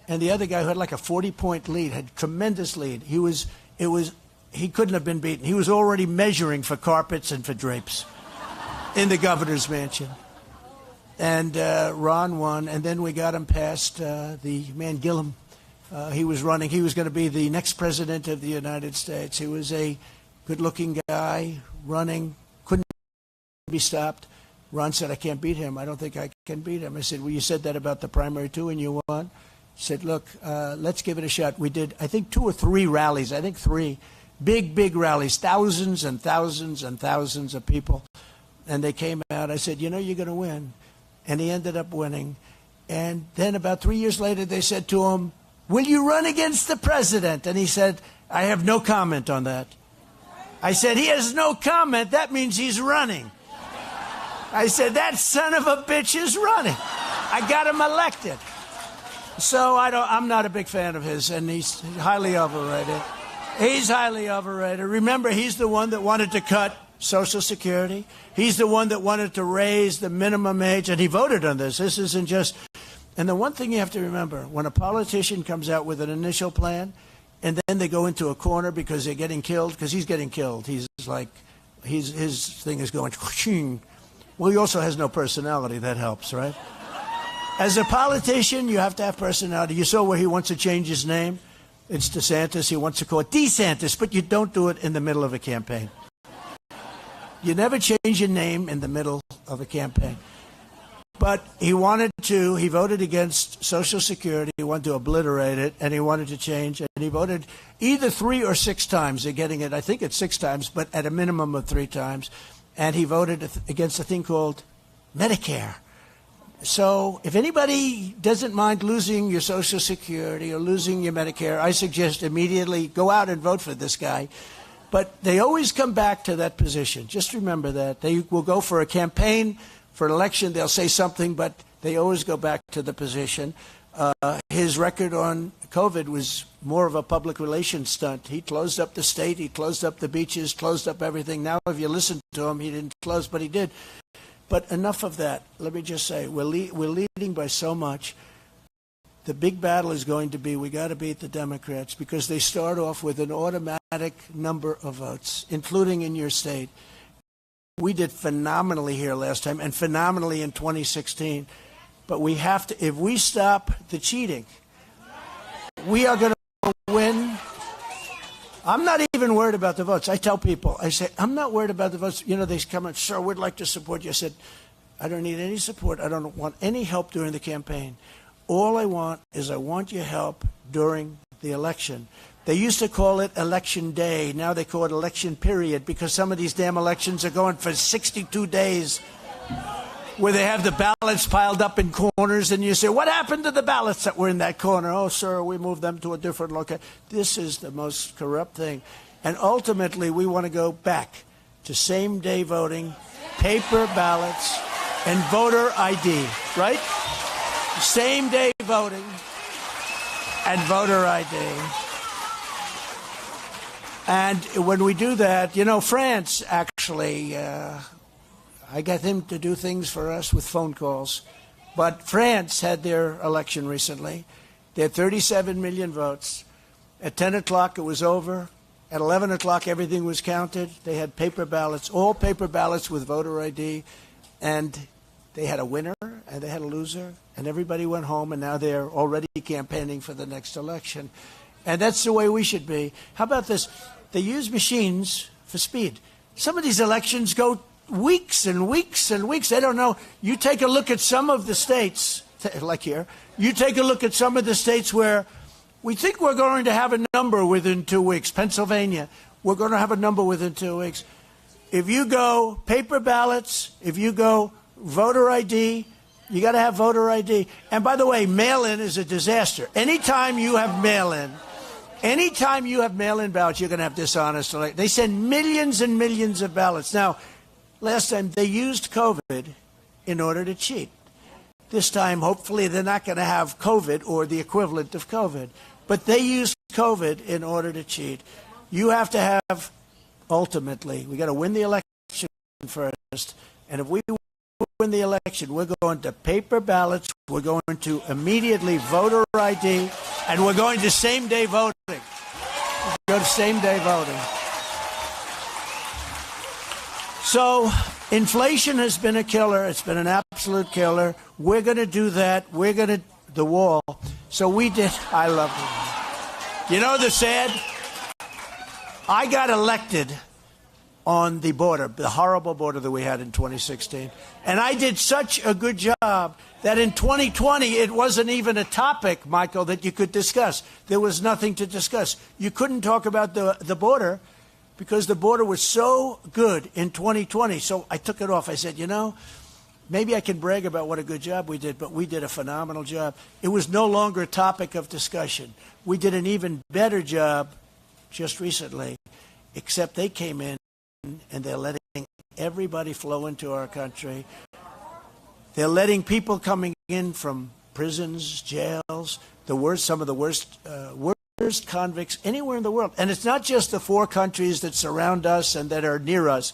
And the other guy who had like a 40-point lead, had a tremendous lead. He couldn't have been beaten. He was already measuring for carpets and for drapes in the governor's mansion. And Ron won, and then we got him past the man Gillum. He was running. He was going to be the next president of the United States. He was a good-looking guy, running, couldn't be stopped. Ron said, I can't beat him. I don't think I can beat him. I said, well, you said that about the primary too, and you won. He said, look, let's give it a shot. We did, I think, 2 or 3 rallies. I think 3. Big rallies, thousands and thousands and thousands of people. And they came out. I said, you know, you're going to win. And he ended up winning. And then about 3 years later, they said to him, will you run against the president? And he said, I have no comment on that. I said, he has no comment. That means he's running. I said, that son of a bitch is running. I got him elected. So I'm not a big fan of his, and he's highly overrated. He's highly overrated. Remember, he's the one that wanted to cut Social Security. He's the one that wanted to raise the minimum age, and he voted on this. This isn't just... And the one thing you have to remember, when a politician comes out with an initial plan, and then they go into a corner because they're getting killed, because he's getting killed. He's like, his thing is going, ching. Well, he also has no personality. That helps, right? As a politician, you have to have personality. You saw where he wants to change his name. It's DeSantis. He wants to call it DeSantis, but you don't do it in the middle of a campaign. You never change your name in the middle of a campaign. But he wanted to, he voted against Social Security, he wanted to obliterate it, and he wanted to change, and he voted either 3 or 6 times. They're getting it, I think it's 6 times, but at a minimum of 3 times. And he voted against a thing called Medicare. So if anybody doesn't mind losing your Social Security or losing your Medicare, I suggest immediately go out and vote for this guy. But they always come back to that position. Just remember that. They will go for a campaign, for an election, they'll say something, but they always go back to the position. His record on COVID was more of a public relations stunt. He closed up the state, he closed up the beaches, closed up everything. Now, if you listen to him, he didn't close, but he did. But enough of that. Let me just say, we're leading by so much. The big battle is going to be, we got to beat the Democrats because they start off with an automatic number of votes, including in your state. We did phenomenally here last time and phenomenally in 2016. But we have to, if we stop the cheating, we are going to win. I'm not even worried about the votes. I tell people, I say, I'm not worried about the votes. You know, they come and, sir, we'd like to support you. I said, I don't need any support. I don't want any help during the campaign. All I want is I want your help during the election. They used to call it election day. Now they call it election period because some of these damn elections are going for 62 days where they have the ballots piled up in corners and you say, what happened to the ballots that were in that corner? Oh, sir, we moved them to a different location. This is the most corrupt thing. And ultimately, we want to go back to same-day voting, paper ballots, and voter ID, right? Same-day voting and voter ID. And when we do that, you know, France actually, I got him to do things for us with phone calls. But France had their election recently. They had 37 million votes. At 10 o'clock, it was over. At 11 o'clock, everything was counted. They had paper ballots, all paper ballots with voter ID. And they had a winner and they had a loser. And everybody went home, and now they're already campaigning for the next election. And that's the way we should be. How about this? They use machines for speed. Some of these elections go weeks and weeks and weeks. They don't know. You take a look at some of the states, like here. You take a look at some of the states where we think we're going to have a number within 2 weeks. Pennsylvania, we're going to have a number within 2 weeks. If you go paper ballots, if you go voter ID, you got to have voter ID. And by the way, mail-in is a disaster. Anytime you have mail-in ballots, you're going to have dishonest elections. They send millions and millions of ballots. Now, last time they used COVID in order to cheat. This time, hopefully, they're not going to have COVID or the equivalent of COVID. But they used COVID in order to cheat. You have to have, ultimately, we got to win the election first. And if we win the election, we're going to paper ballots, we're going to immediately voter ID, and we're going to same-day voting. Go to same-day voting. So inflation has been a killer. It's been an absolute killer. We're going to do that. We're going to, the wall. So we did, I love it. You know the sad? I got elected on the border, the horrible border that we had in 2016. And I did such a good job that in 2020, it wasn't even a topic, Michael, that you could discuss. There was nothing to discuss. You couldn't talk about the border because the border was so good in 2020. So I took it off. I said, you know, maybe I can brag about what a good job we did, but we did a phenomenal job. It was no longer a topic of discussion. We did an even better job just recently, except they came in and they're letting everybody flow into our country. They're letting people coming in from prisons, jails, some of the worst convicts anywhere in the world. And it's not just the 4 countries that surround us and that are near us.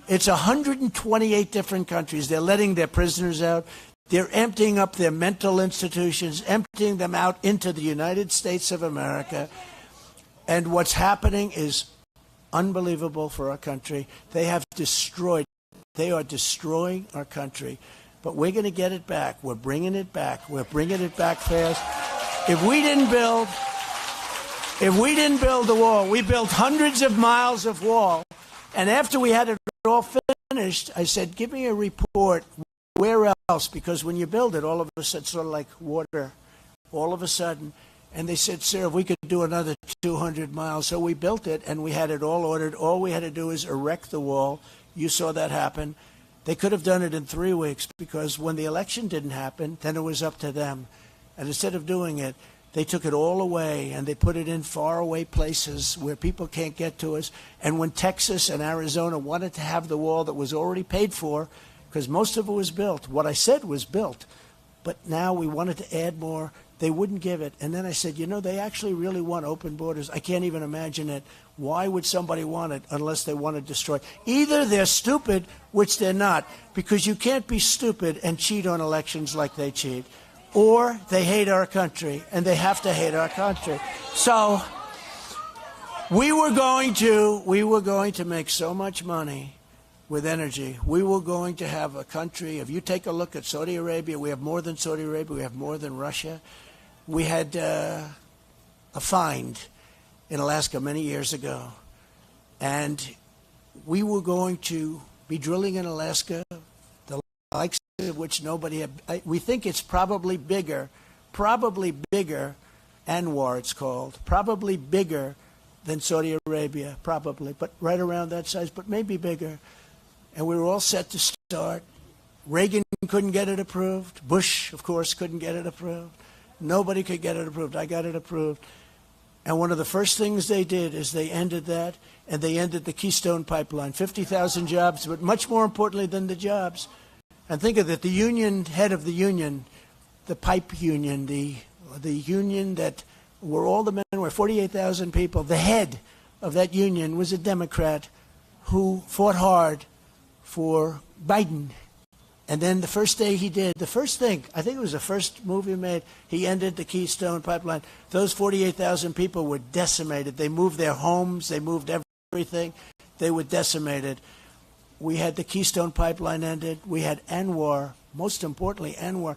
It's 128 different countries. They're letting their prisoners out. They're emptying up their mental institutions, emptying them out into the United States of America. And what's happening is unbelievable for our country. They are destroying our country. But we're going to get it back. We're bringing it back. We're bringing it back fast. If we didn't build the wall, we built hundreds of miles of wall. And after we had it all finished, I said, give me a report. Where else? Because when you build it, all of a sudden, it's sort of like water, all of a sudden. And they said, sir, if we could do another 200 miles. So we built it, and we had it all ordered. All we had to do is erect the wall. You saw that happen. They could have done it in 3 weeks, because when the election didn't happen, then it was up to them. And instead of doing it, they took it all away, and they put it in faraway places where people can't get to us. And when Texas and Arizona wanted to have the wall that was already paid for, because most of it was built, what I said was built, but now we wanted to add more, they wouldn't give it. And then I said, they actually really want open borders. I can't even imagine it. Why would somebody want it unless they want to destroy? Either they're stupid, which they're not, because you can't be stupid and cheat on elections like they cheat, or they hate our country, and they have to hate our country. So we were going to make so much money with energy. We were going to have a country. If you take a look at Saudi Arabia, we have more than Saudi Arabia. We have more than Russia. We had a find in Alaska many years ago, and we were going to be drilling in Alaska, the likes of which nobody had. We think it's probably bigger, Anwar it's called, probably bigger than Saudi Arabia, probably, but right around that size, but maybe bigger. And we were all set to start. Reagan couldn't get it approved. Bush, of course, couldn't get it approved. Nobody could get it approved. I got it approved. And one of the first things they did is they ended that, and they ended the Keystone Pipeline. 50,000 jobs, but much more importantly than the jobs. And think of it, the union, head of the union, the pipe union, the union that were all the men, were 48,000 people. The head of that union was a Democrat who fought hard for Biden. And then the first day he did, the first thing, I think it was the first move he made, he ended the Keystone Pipeline. Those 48,000 people were decimated. They moved their homes. They moved everything. They were decimated. We had the Keystone Pipeline ended. We had Anwar, most importantly, Anwar.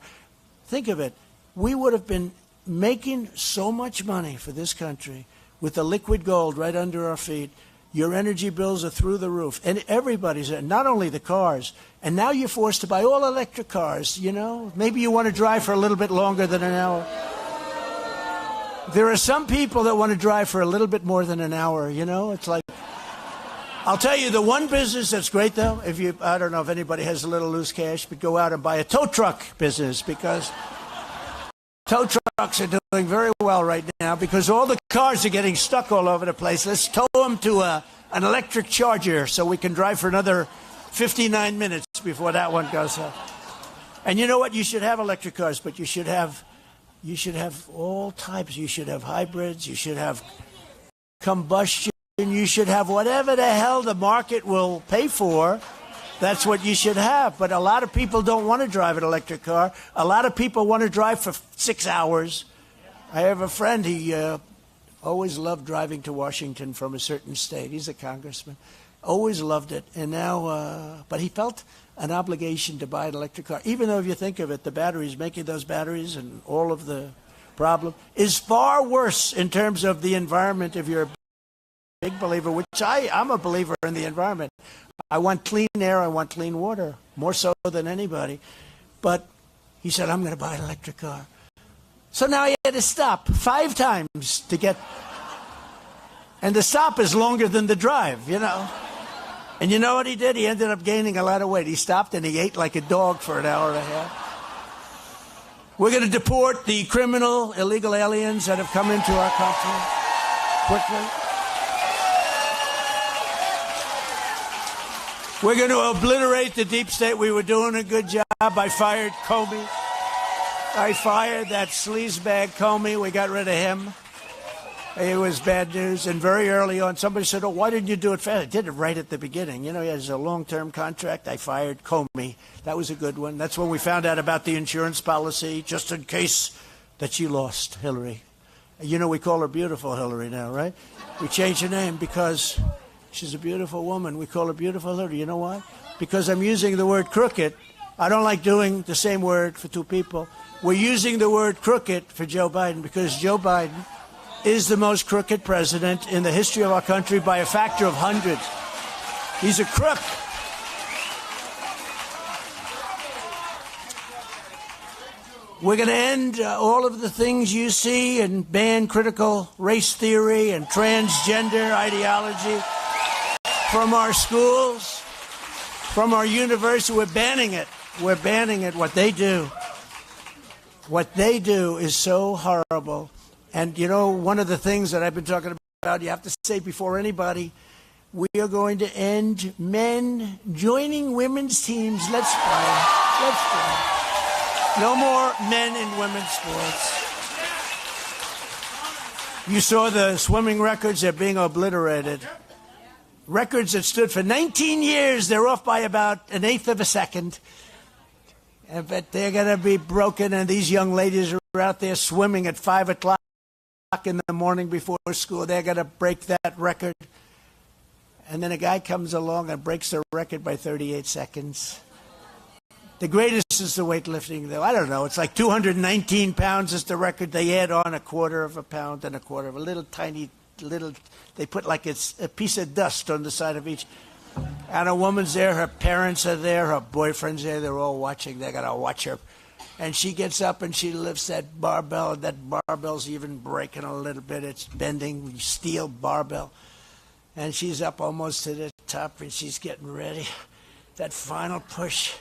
Think of it. We would have been making so much money for this country with the liquid gold right under our feet. Your energy bills are through the roof. And everybody's, not only the cars. And now you're forced to buy all electric cars, Maybe you want to drive for a little bit longer than an hour. There are some people that want to drive for a little bit more than an hour, It's like, I'll tell you, the one business that's great, though, I don't know if anybody has a little loose cash, but go out and buy a tow truck business, because tow trucks are doing very well right now because all the cars are getting stuck all over the place. Let's tow them to an electric charger so we can drive for another 59 minutes before that one goes up. And you know what? You should have electric cars, but you should have all types. You should have hybrids. You should have combustion. You should have whatever the hell the market will pay for. That's what you should have. But a lot of people don't want to drive an electric car. A lot of people want to drive for 6 hours. I have a friend, he always loved driving to Washington from a certain state. He's a congressman. Always loved it. And now, but he felt an obligation to buy an electric car. Even though if you think of it, the batteries, making those batteries and all of the problem is far worse in terms of the environment if you're a big believer, which I'm a believer in the environment. I want clean air, I want clean water, more so than anybody. But he said, I'm going to buy an electric car. So now he had to stop 5 times to get, and the stop is longer than the drive, And you know what he did? He ended up gaining a lot of weight. He stopped and he ate like a dog for an hour and a half. We're going to deport the criminal, illegal aliens that have come into our country quickly. We're going to obliterate the deep state. We were doing a good job. I fired Comey. I fired that sleazebag Comey. We got rid of him. It was bad news. And very early on, somebody said, oh, why didn't you do it fast? I did it right at the beginning. You know, he has a long-term contract. I fired Comey. That was a good one. That's when we found out about the insurance policy, just in case that she lost, Hillary. You know, we call her Beautiful Hillary now, right? We changed her name because she's a beautiful woman. We call her Beautiful Hillary. You know why? Because I'm using the word crooked. I don't like doing the same word for two people. We're using the word crooked for Joe Biden because Joe Biden is the most crooked president in the history of our country by a factor of hundreds. He's a crook. We're going to end all of the things you see and ban critical race theory and transgender ideology from our schools, from our university. We're banning it. We're banning it. What they do is so horrible. And, you know, one of the things that I've been talking about, you have to say before anybody, we are going to end men joining women's teams. Let's play. Let's play. No more men in women's sports. You saw the swimming records. They're being obliterated. Records that stood for 19 years, they're off by about an eighth of a second. But they're going to be broken, and these young ladies are out there swimming at 5 o'clock in the morning before school. They're going to break that record. And then a guy comes along and breaks the record by 38 seconds. The greatest is the weightlifting, though. I don't know. It's like 219 pounds is the record. They add on a quarter of a pound and a quarter of a little tiny, they put like it's a piece of dust on the side of each. And a woman's there. Her parents are there. Her boyfriend's there. They're all watching. They're going to watch her. And she gets up and she lifts that barbell. And that barbell's even breaking a little bit. It's bending. Steel barbell. And she's up almost to the top and she's getting ready. That final push.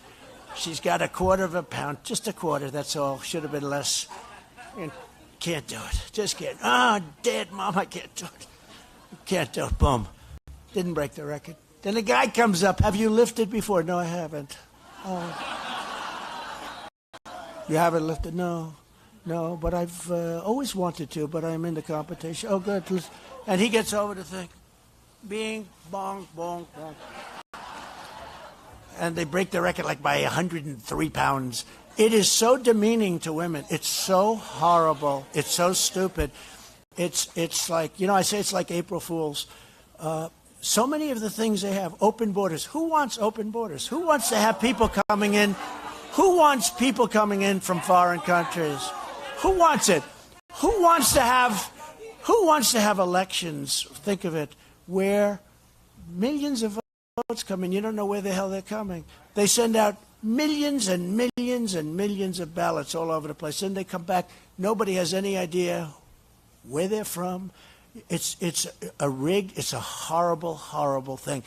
She's got a quarter of a pound. Just a quarter, that's all. Should have been less. And can't do it. Just can't. Oh, dead, Mom, I can't do it. Can't do it. Boom. Didn't break the record. Then the guy comes up. Have you lifted before? No, I haven't. Oh. You haven't lifted? No. No, but I've always wanted to, but I'm in the competition. Oh, good. And he gets over the thing. Bing, bong, bong, bong. And they break the record like by 103 pounds. It is so demeaning to women. It's so horrible. It's so stupid. It's like, you know, I say it's like April Fools. So many of the things they have, open borders. Who wants open borders? Who wants to have people coming in? Who wants people coming in from foreign countries? Who wants it? Who wants to have elections? Think of it, where millions of votes come in. You don't know where the hell they're coming. They send out millions and millions and millions of ballots all over the place. Then they come back. Nobody has any idea where they're from. It's a rigged. It's a horrible, horrible thing.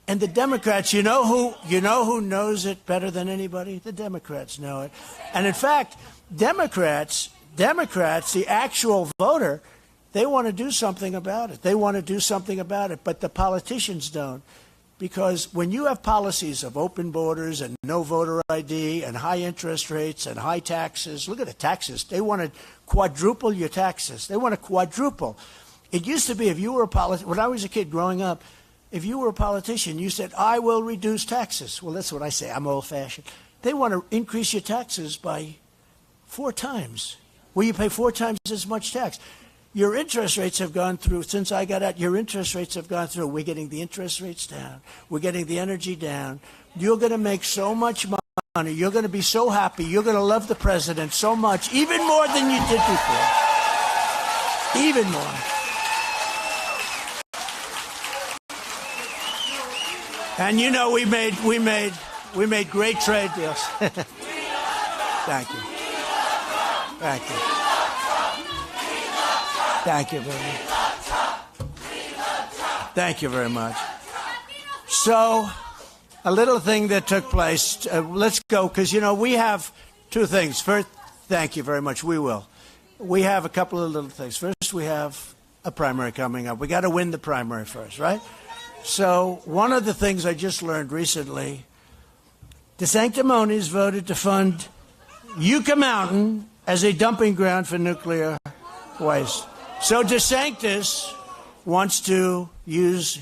And the Democrats, you know who knows it better than anybody? The Democrats know it. And in fact, Democrats, the actual voter, they want to do something about it. They want to do something about it, but the politicians don't. Because when you have policies of open borders and no voter ID and high interest rates and high taxes, look at the taxes. They want to quadruple your taxes. They want to quadruple. It used to be if you were a politician, when I was a kid growing up, if you were a politician, you said, I will reduce taxes. Well, that's what I say. I'm old-fashioned. They want to increase your taxes by 4 times. Well, you pay 4 times as much tax. Your interest rates have gone through, since I got out, your interest rates have gone through. We're getting the interest rates down. We're getting the energy down. You're going to make so much money. You're going to be so happy. You're going to love the president so much, even more than you did before. Even more. And you know, we made great trade deals. Thank you. Thank you. Thank you very much. Thank you very much. So, a little thing that took place. Let's go, because, we have two things. First, thank you very much. We will. We have a couple of little things. First, we have a primary coming up. We got to win the primary first, right? So, one of the things I just learned recently, the Sanctimonies voted to fund Yucca Mountain as a dumping ground for nuclear waste. So DeSantis wants to use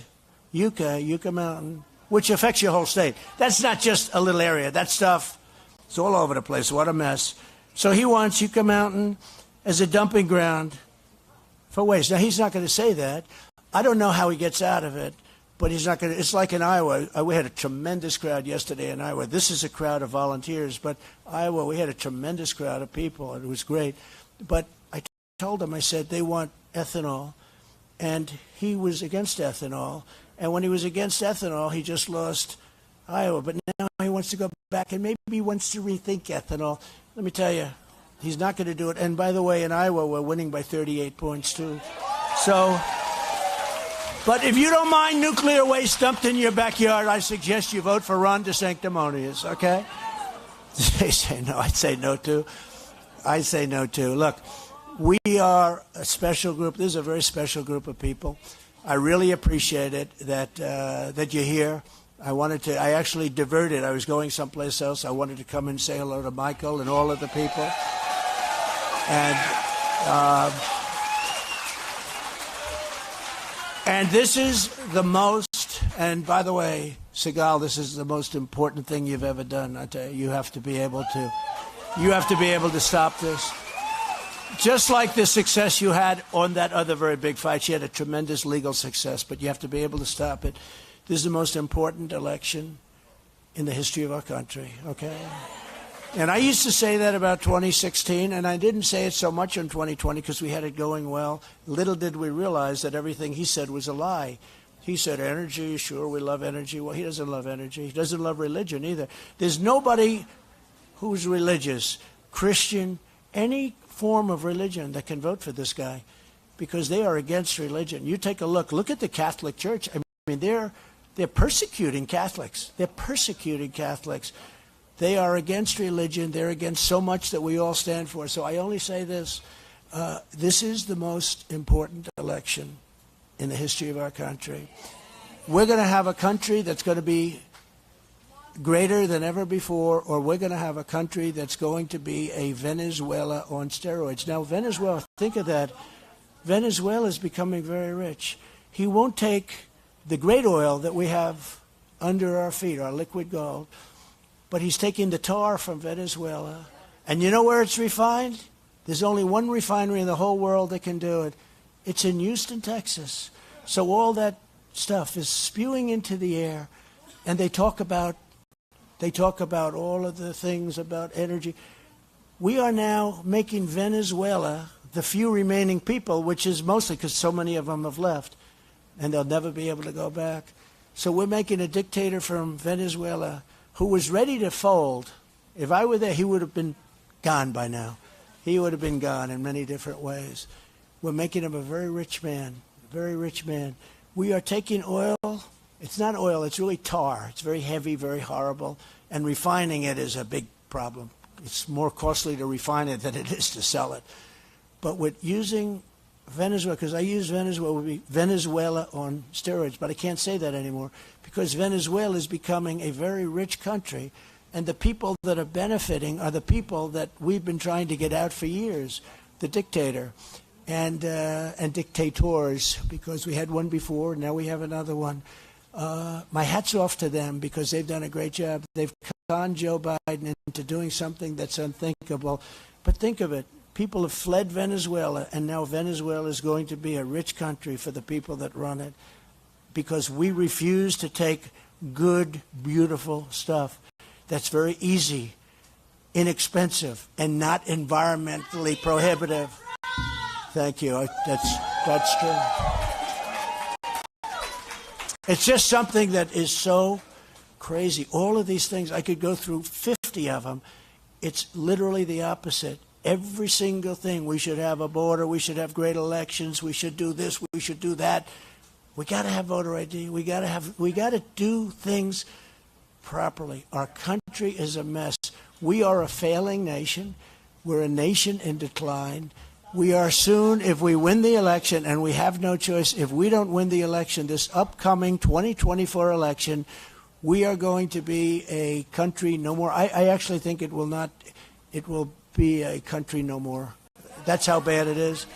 Yucca Mountain, which affects your whole state. That's not just a little area. That stuff is all over the place. What a mess. So he wants Yucca Mountain as a dumping ground for waste. Now, he's not going to say that. I don't know how he gets out of it, but he's not going to. It's like in Iowa. We had a tremendous crowd yesterday in Iowa. This is a crowd of volunteers, but Iowa, we had a tremendous crowd of people, and it was great. But I told him, I said, they want ethanol, and he was against ethanol. And when he was against ethanol, he just lost Iowa. But now he wants to go back, and maybe he wants to rethink ethanol. Let me tell you, he's not going to do it. And by the way, in Iowa, we're winning by 38 points, too. So, but if you don't mind nuclear waste dumped in your backyard, I suggest you vote for Ron DeSanctimonious, okay? They say no. I'd say no, too. I say no, too. Look, we are a special group. This is a very special group of people. I really appreciate it that you're here. I actually diverted. I was going someplace else. I wanted to come and say hello to Michael and all of the people. And this is the most, and by the way, Segal, this is the most important thing you've ever done. I tell you, you have to be able to stop this. Just like the success you had on that other very big fight, she had a tremendous legal success, but you have to be able to stop it. This is the most important election in the history of our country, okay? And I used to say that about 2016, and I didn't say it so much in 2020 because we had it going well. Little did we realize that everything he said was a lie. He said energy, sure, we love energy. Well, he doesn't love energy. He doesn't love religion either. There's nobody who's religious, Christian, any form of religion that can vote for this guy because they are against religion. You take a look. Look at the Catholic Church. I mean, they're persecuting Catholics. They're persecuting Catholics. They are against religion. They're against so much that we all stand for. So I only say this. This is the most important election in the history of our country. We're going to have a country that's going to be greater than ever before, or we're going to have a country that's going to be a Venezuela on steroids. Now, Venezuela, think of that. Venezuela is becoming very rich. He won't take the great oil that we have under our feet, our liquid gold, but he's taking the tar from Venezuela. And you know where it's refined? There's only one refinery in the whole world that can do it. It's in Houston, Texas. So all that stuff is spewing into the air, and they talk about all of the things about energy. We are now making Venezuela the few remaining people, which is mostly because so many of them have left, and they'll never be able to go back. So we're making a dictator from Venezuela who was ready to fold. If I were there, he would have been gone by now. He would have been gone in many different ways. We're making him a very rich man, a very rich man. We are taking oil. It's not oil, it's really tar. It's very heavy, very horrible, and refining it is a big problem. It's more costly to refine it than it is to sell it. But with using Venezuela, because I use Venezuela, would be Venezuela on steroids, but I can't say that anymore because Venezuela is becoming a very rich country, and the people that are benefiting are the people that we've been trying to get out for years, the dictator. And dictators, because we had one before, now we have another one. My hat's off to them because they've done a great job. They've conned Joe Biden into doing something that's unthinkable. But think of it. People have fled Venezuela, and now Venezuela is going to be a rich country for the people that run it because we refuse to take good, beautiful stuff that's very easy, inexpensive, and not environmentally prohibitive. Thank you. That's true. It's just something that is so crazy. All of these things, I could go through 50 of them. It's literally the opposite. Every single thing. We should have a border. We should have great elections. We should do this. We should do that. We got to have voter ID. We got to do things properly. Our country is a mess. We are a failing nation. We're a nation in decline. We are soon, if we win the election, and we have no choice, if we don't win the election, this upcoming 2024 election, we are going to be a country no more. I actually think it will be a country no more. That's how bad it is.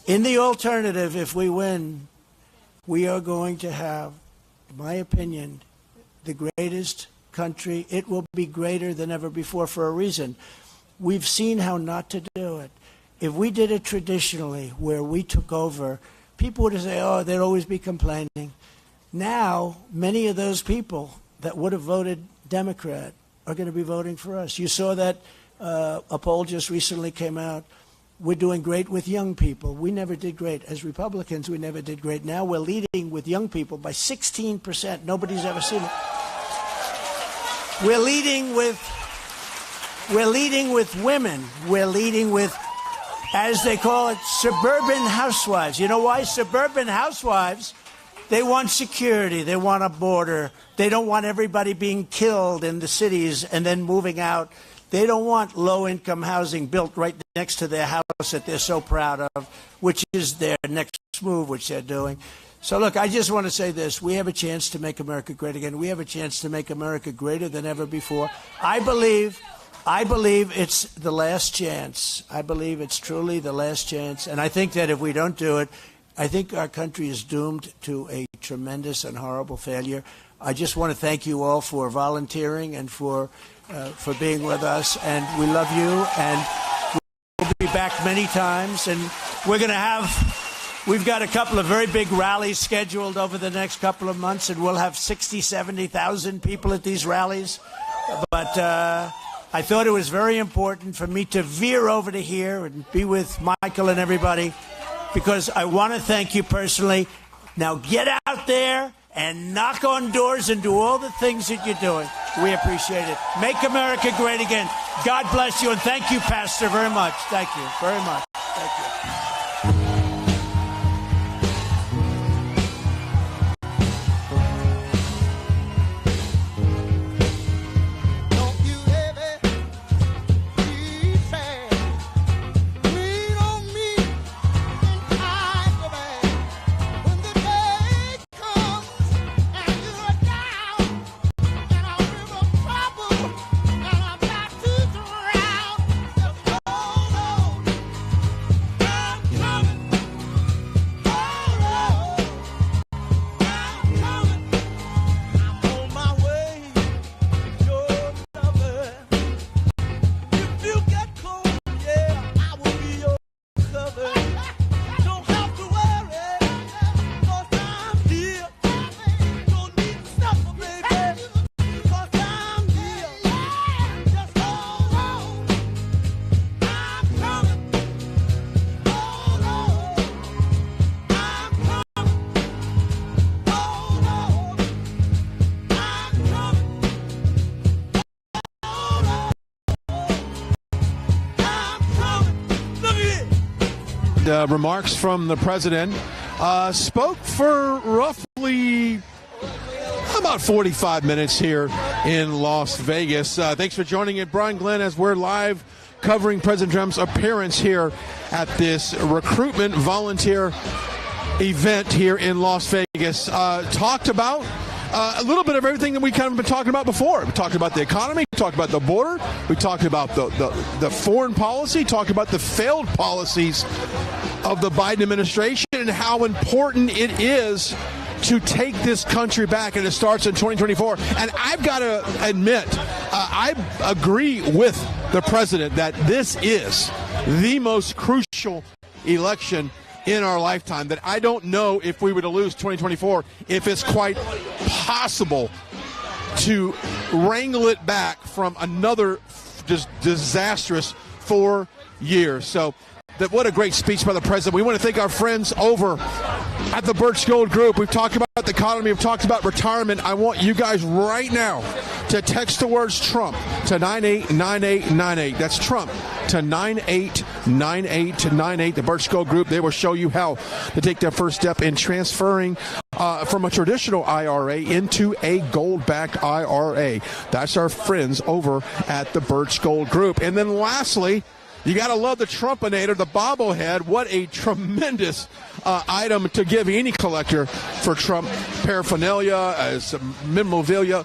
In the alternative, if we win, we are going to have, in my opinion, the greatest country. It will be greater than ever before for a reason. We've seen how not to do it. If we did it traditionally, where we took over, people would say, oh, they'd always be complaining. Now, many of those people that would have voted Democrat are going to be voting for us. You saw that a poll just recently came out. We're doing great with young people. We never did great. As Republicans, we never did great. Now we're leading with young people by 16%. Nobody's ever seen it. We're leading with women. We're leading with, as they call it, suburban housewives. You know why? Suburban housewives, they want security. They want a border. They don't want everybody being killed in the cities and then moving out. They don't want low-income housing built right next to their house that they're so proud of, which is their next move, which they're doing. So, look, I just want to say this. We have a chance to make America great again. We have a chance to make America greater than ever before. I believe it's the last chance. I believe it's truly the last chance. And I think that if we don't do it, I think our country is doomed to a tremendous and horrible failure. I just want to thank you all for volunteering and for being with us. And we love you. And we'll be back many times. And we've got a couple of very big rallies scheduled over the next couple of months. And we'll have 60, 70,000 people at these rallies. But I thought it was very important for me to veer over to here and be with Michael and everybody, because I want to thank you personally. Now get out there and knock on doors and do all the things that you're doing. We appreciate it. Make America great again. God bless you, and thank you, Pastor, very much. Thank you very much. Thank you. Remarks from the president spoke for roughly about 45 minutes here in Las Vegas. Thanks for joining it, Brian Glenn, as we're live covering President Trump's appearance here at this recruitment volunteer event here in Las Vegas. Talked about a little bit of everything that we kind of been talking about before. We talked about the economy, we talked about the border, we talked about the foreign policy, talked about the failed policies of the Biden administration and how important it is to take this country back, and it starts in 2024. And I've got to admit, I agree with the president that this is the most crucial election in our lifetime, that I don't know if we were to lose 2024, if it's quite possible to wrangle it back from another just disastrous 4 years. So what a great speech by the president. We want to thank our friends over at the Birch Gold Group. We've talked about the economy. We've talked about retirement. I want you guys right now to text the words Trump to 989898. That's Trump to 989898. The Birch Gold Group, they will show you how to take that first step in transferring from a traditional IRA into a gold-backed IRA. That's our friends over at the Birch Gold Group. And then lastly, you got to love the Trumpinator, the bobblehead. What a tremendous item to give any collector for Trump paraphernalia, some memorabilia,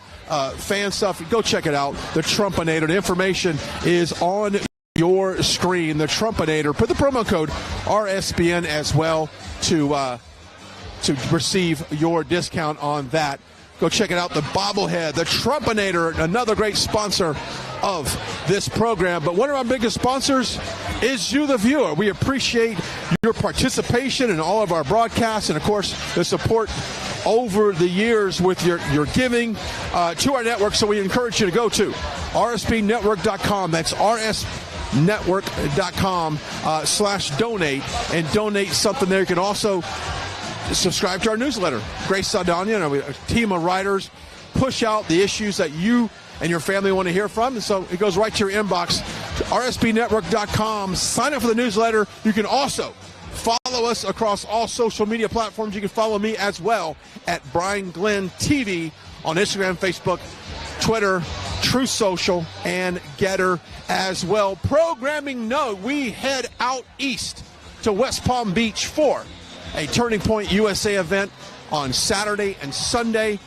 fan stuff. Go check it out, the Trumpinator. The information is on your screen, the Trumpinator. Put the promo code RSBN as well to receive your discount on that. Go check it out, the bobblehead, the Trumpinator, another great sponsor of this program. But one of our biggest sponsors is you, the viewer. We appreciate your participation in all of our broadcasts and, of course, the support over the years with your giving to our network. So we encourage you to go to rsbnetwork.com. That's rsnetwork.com/donate and donate something there. You can also subscribe to our newsletter. Grace Saldana and a team of writers push out the issues that you and your family want to hear from. And so it goes right to your inbox, to rsbnetwork.com. Sign up for the newsletter. You can also follow us across all social media platforms. You can follow me as well at Brian Glenn TV on Instagram, Facebook, Twitter, True Social, and Getter as well. Programming note, we head out east to West Palm Beach for a Turning Point USA event on Saturday and Sunday.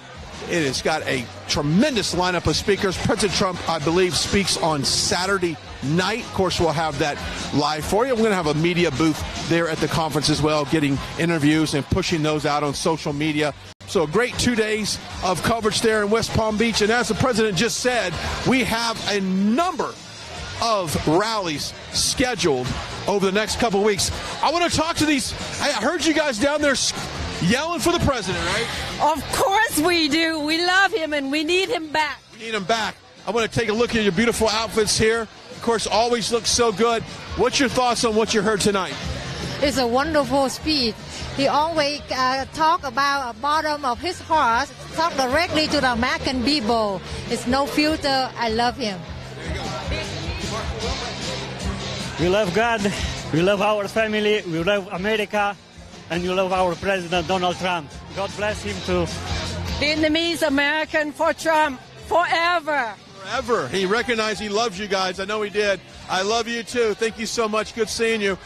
It has got a tremendous lineup of speakers. President Trump, I believe, speaks on Saturday night. Of course, we'll have that live for you. We're going to have a media booth there at the conference as well, getting interviews and pushing those out on social media. So a great 2 days of coverage there in West Palm Beach. And as the president just said, we have a number of rallies scheduled over the next couple of weeks. I want to talk to these. I heard you guys down there yelling for the president, right? Of course we do. We love him and we need him back. We need him back. I want to take a look at your beautiful outfits here. Of course, always look so good. What's your thoughts on what you heard tonight? It's a wonderful speech. He always talk about the bottom of his heart, talk directly to the American people. It's no filter. I love him. We love God, we love our family, we love America, and we love our President Donald Trump. God bless him too. Vietnamese American for Trump forever. Forever. He recognized he loves you guys. I know he did. I love you too. Thank you so much. Good seeing you.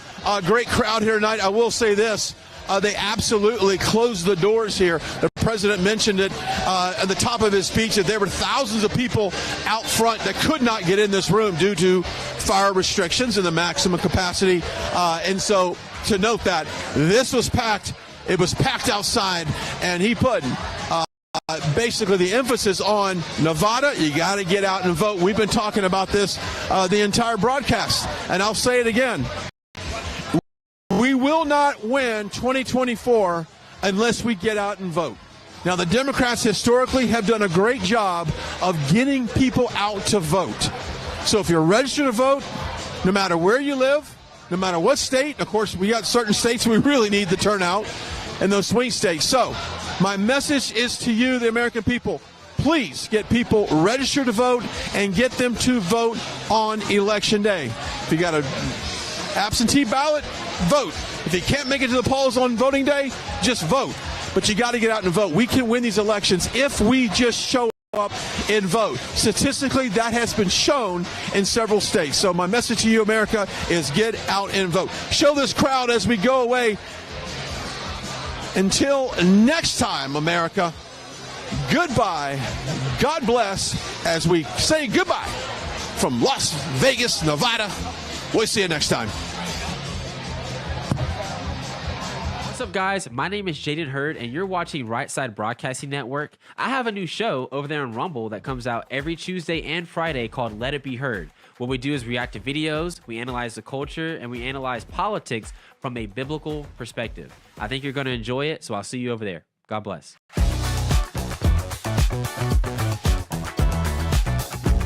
Great crowd here tonight. I will say this. They absolutely closed the doors here. The president mentioned it at the top of his speech that there were thousands of people out front that could not get in this room due to fire restrictions and the maximum capacity. And so to note that this was packed. It was packed outside, and he put basically the emphasis on Nevada. You got to get out and vote. We've been talking about this the entire broadcast, and I'll say it again. We will not win 2024 unless we get out and vote. Now, the Democrats historically have done a great job of getting people out to vote. So if you're registered to vote, no matter where you live, no matter what state, of course, we got certain states we really need the turnout in those swing states. So my message is to you, the American people, please get people registered to vote and get them to vote on Election Day. If you got an absentee ballot, vote. If you can't make it to the polls on voting day, just vote. But you got to get out and vote. We can win these elections if we just show up and vote. Statistically, that has been shown in several states. So my message to you, America, is get out and vote. Show this crowd as we go away. Until next time, America, goodbye. God bless as we say goodbye from Las Vegas, Nevada. We'll see you next time. What's up, guys? My name is Jaden Hurd, and you're watching Right Side Broadcasting Network. I have a new show over there on Rumble that comes out every Tuesday and Friday called Let It Be Heard. What we do is react to videos, we analyze the culture, and we analyze politics from a biblical perspective. I think you're going to enjoy it, so I'll see you over there. God bless.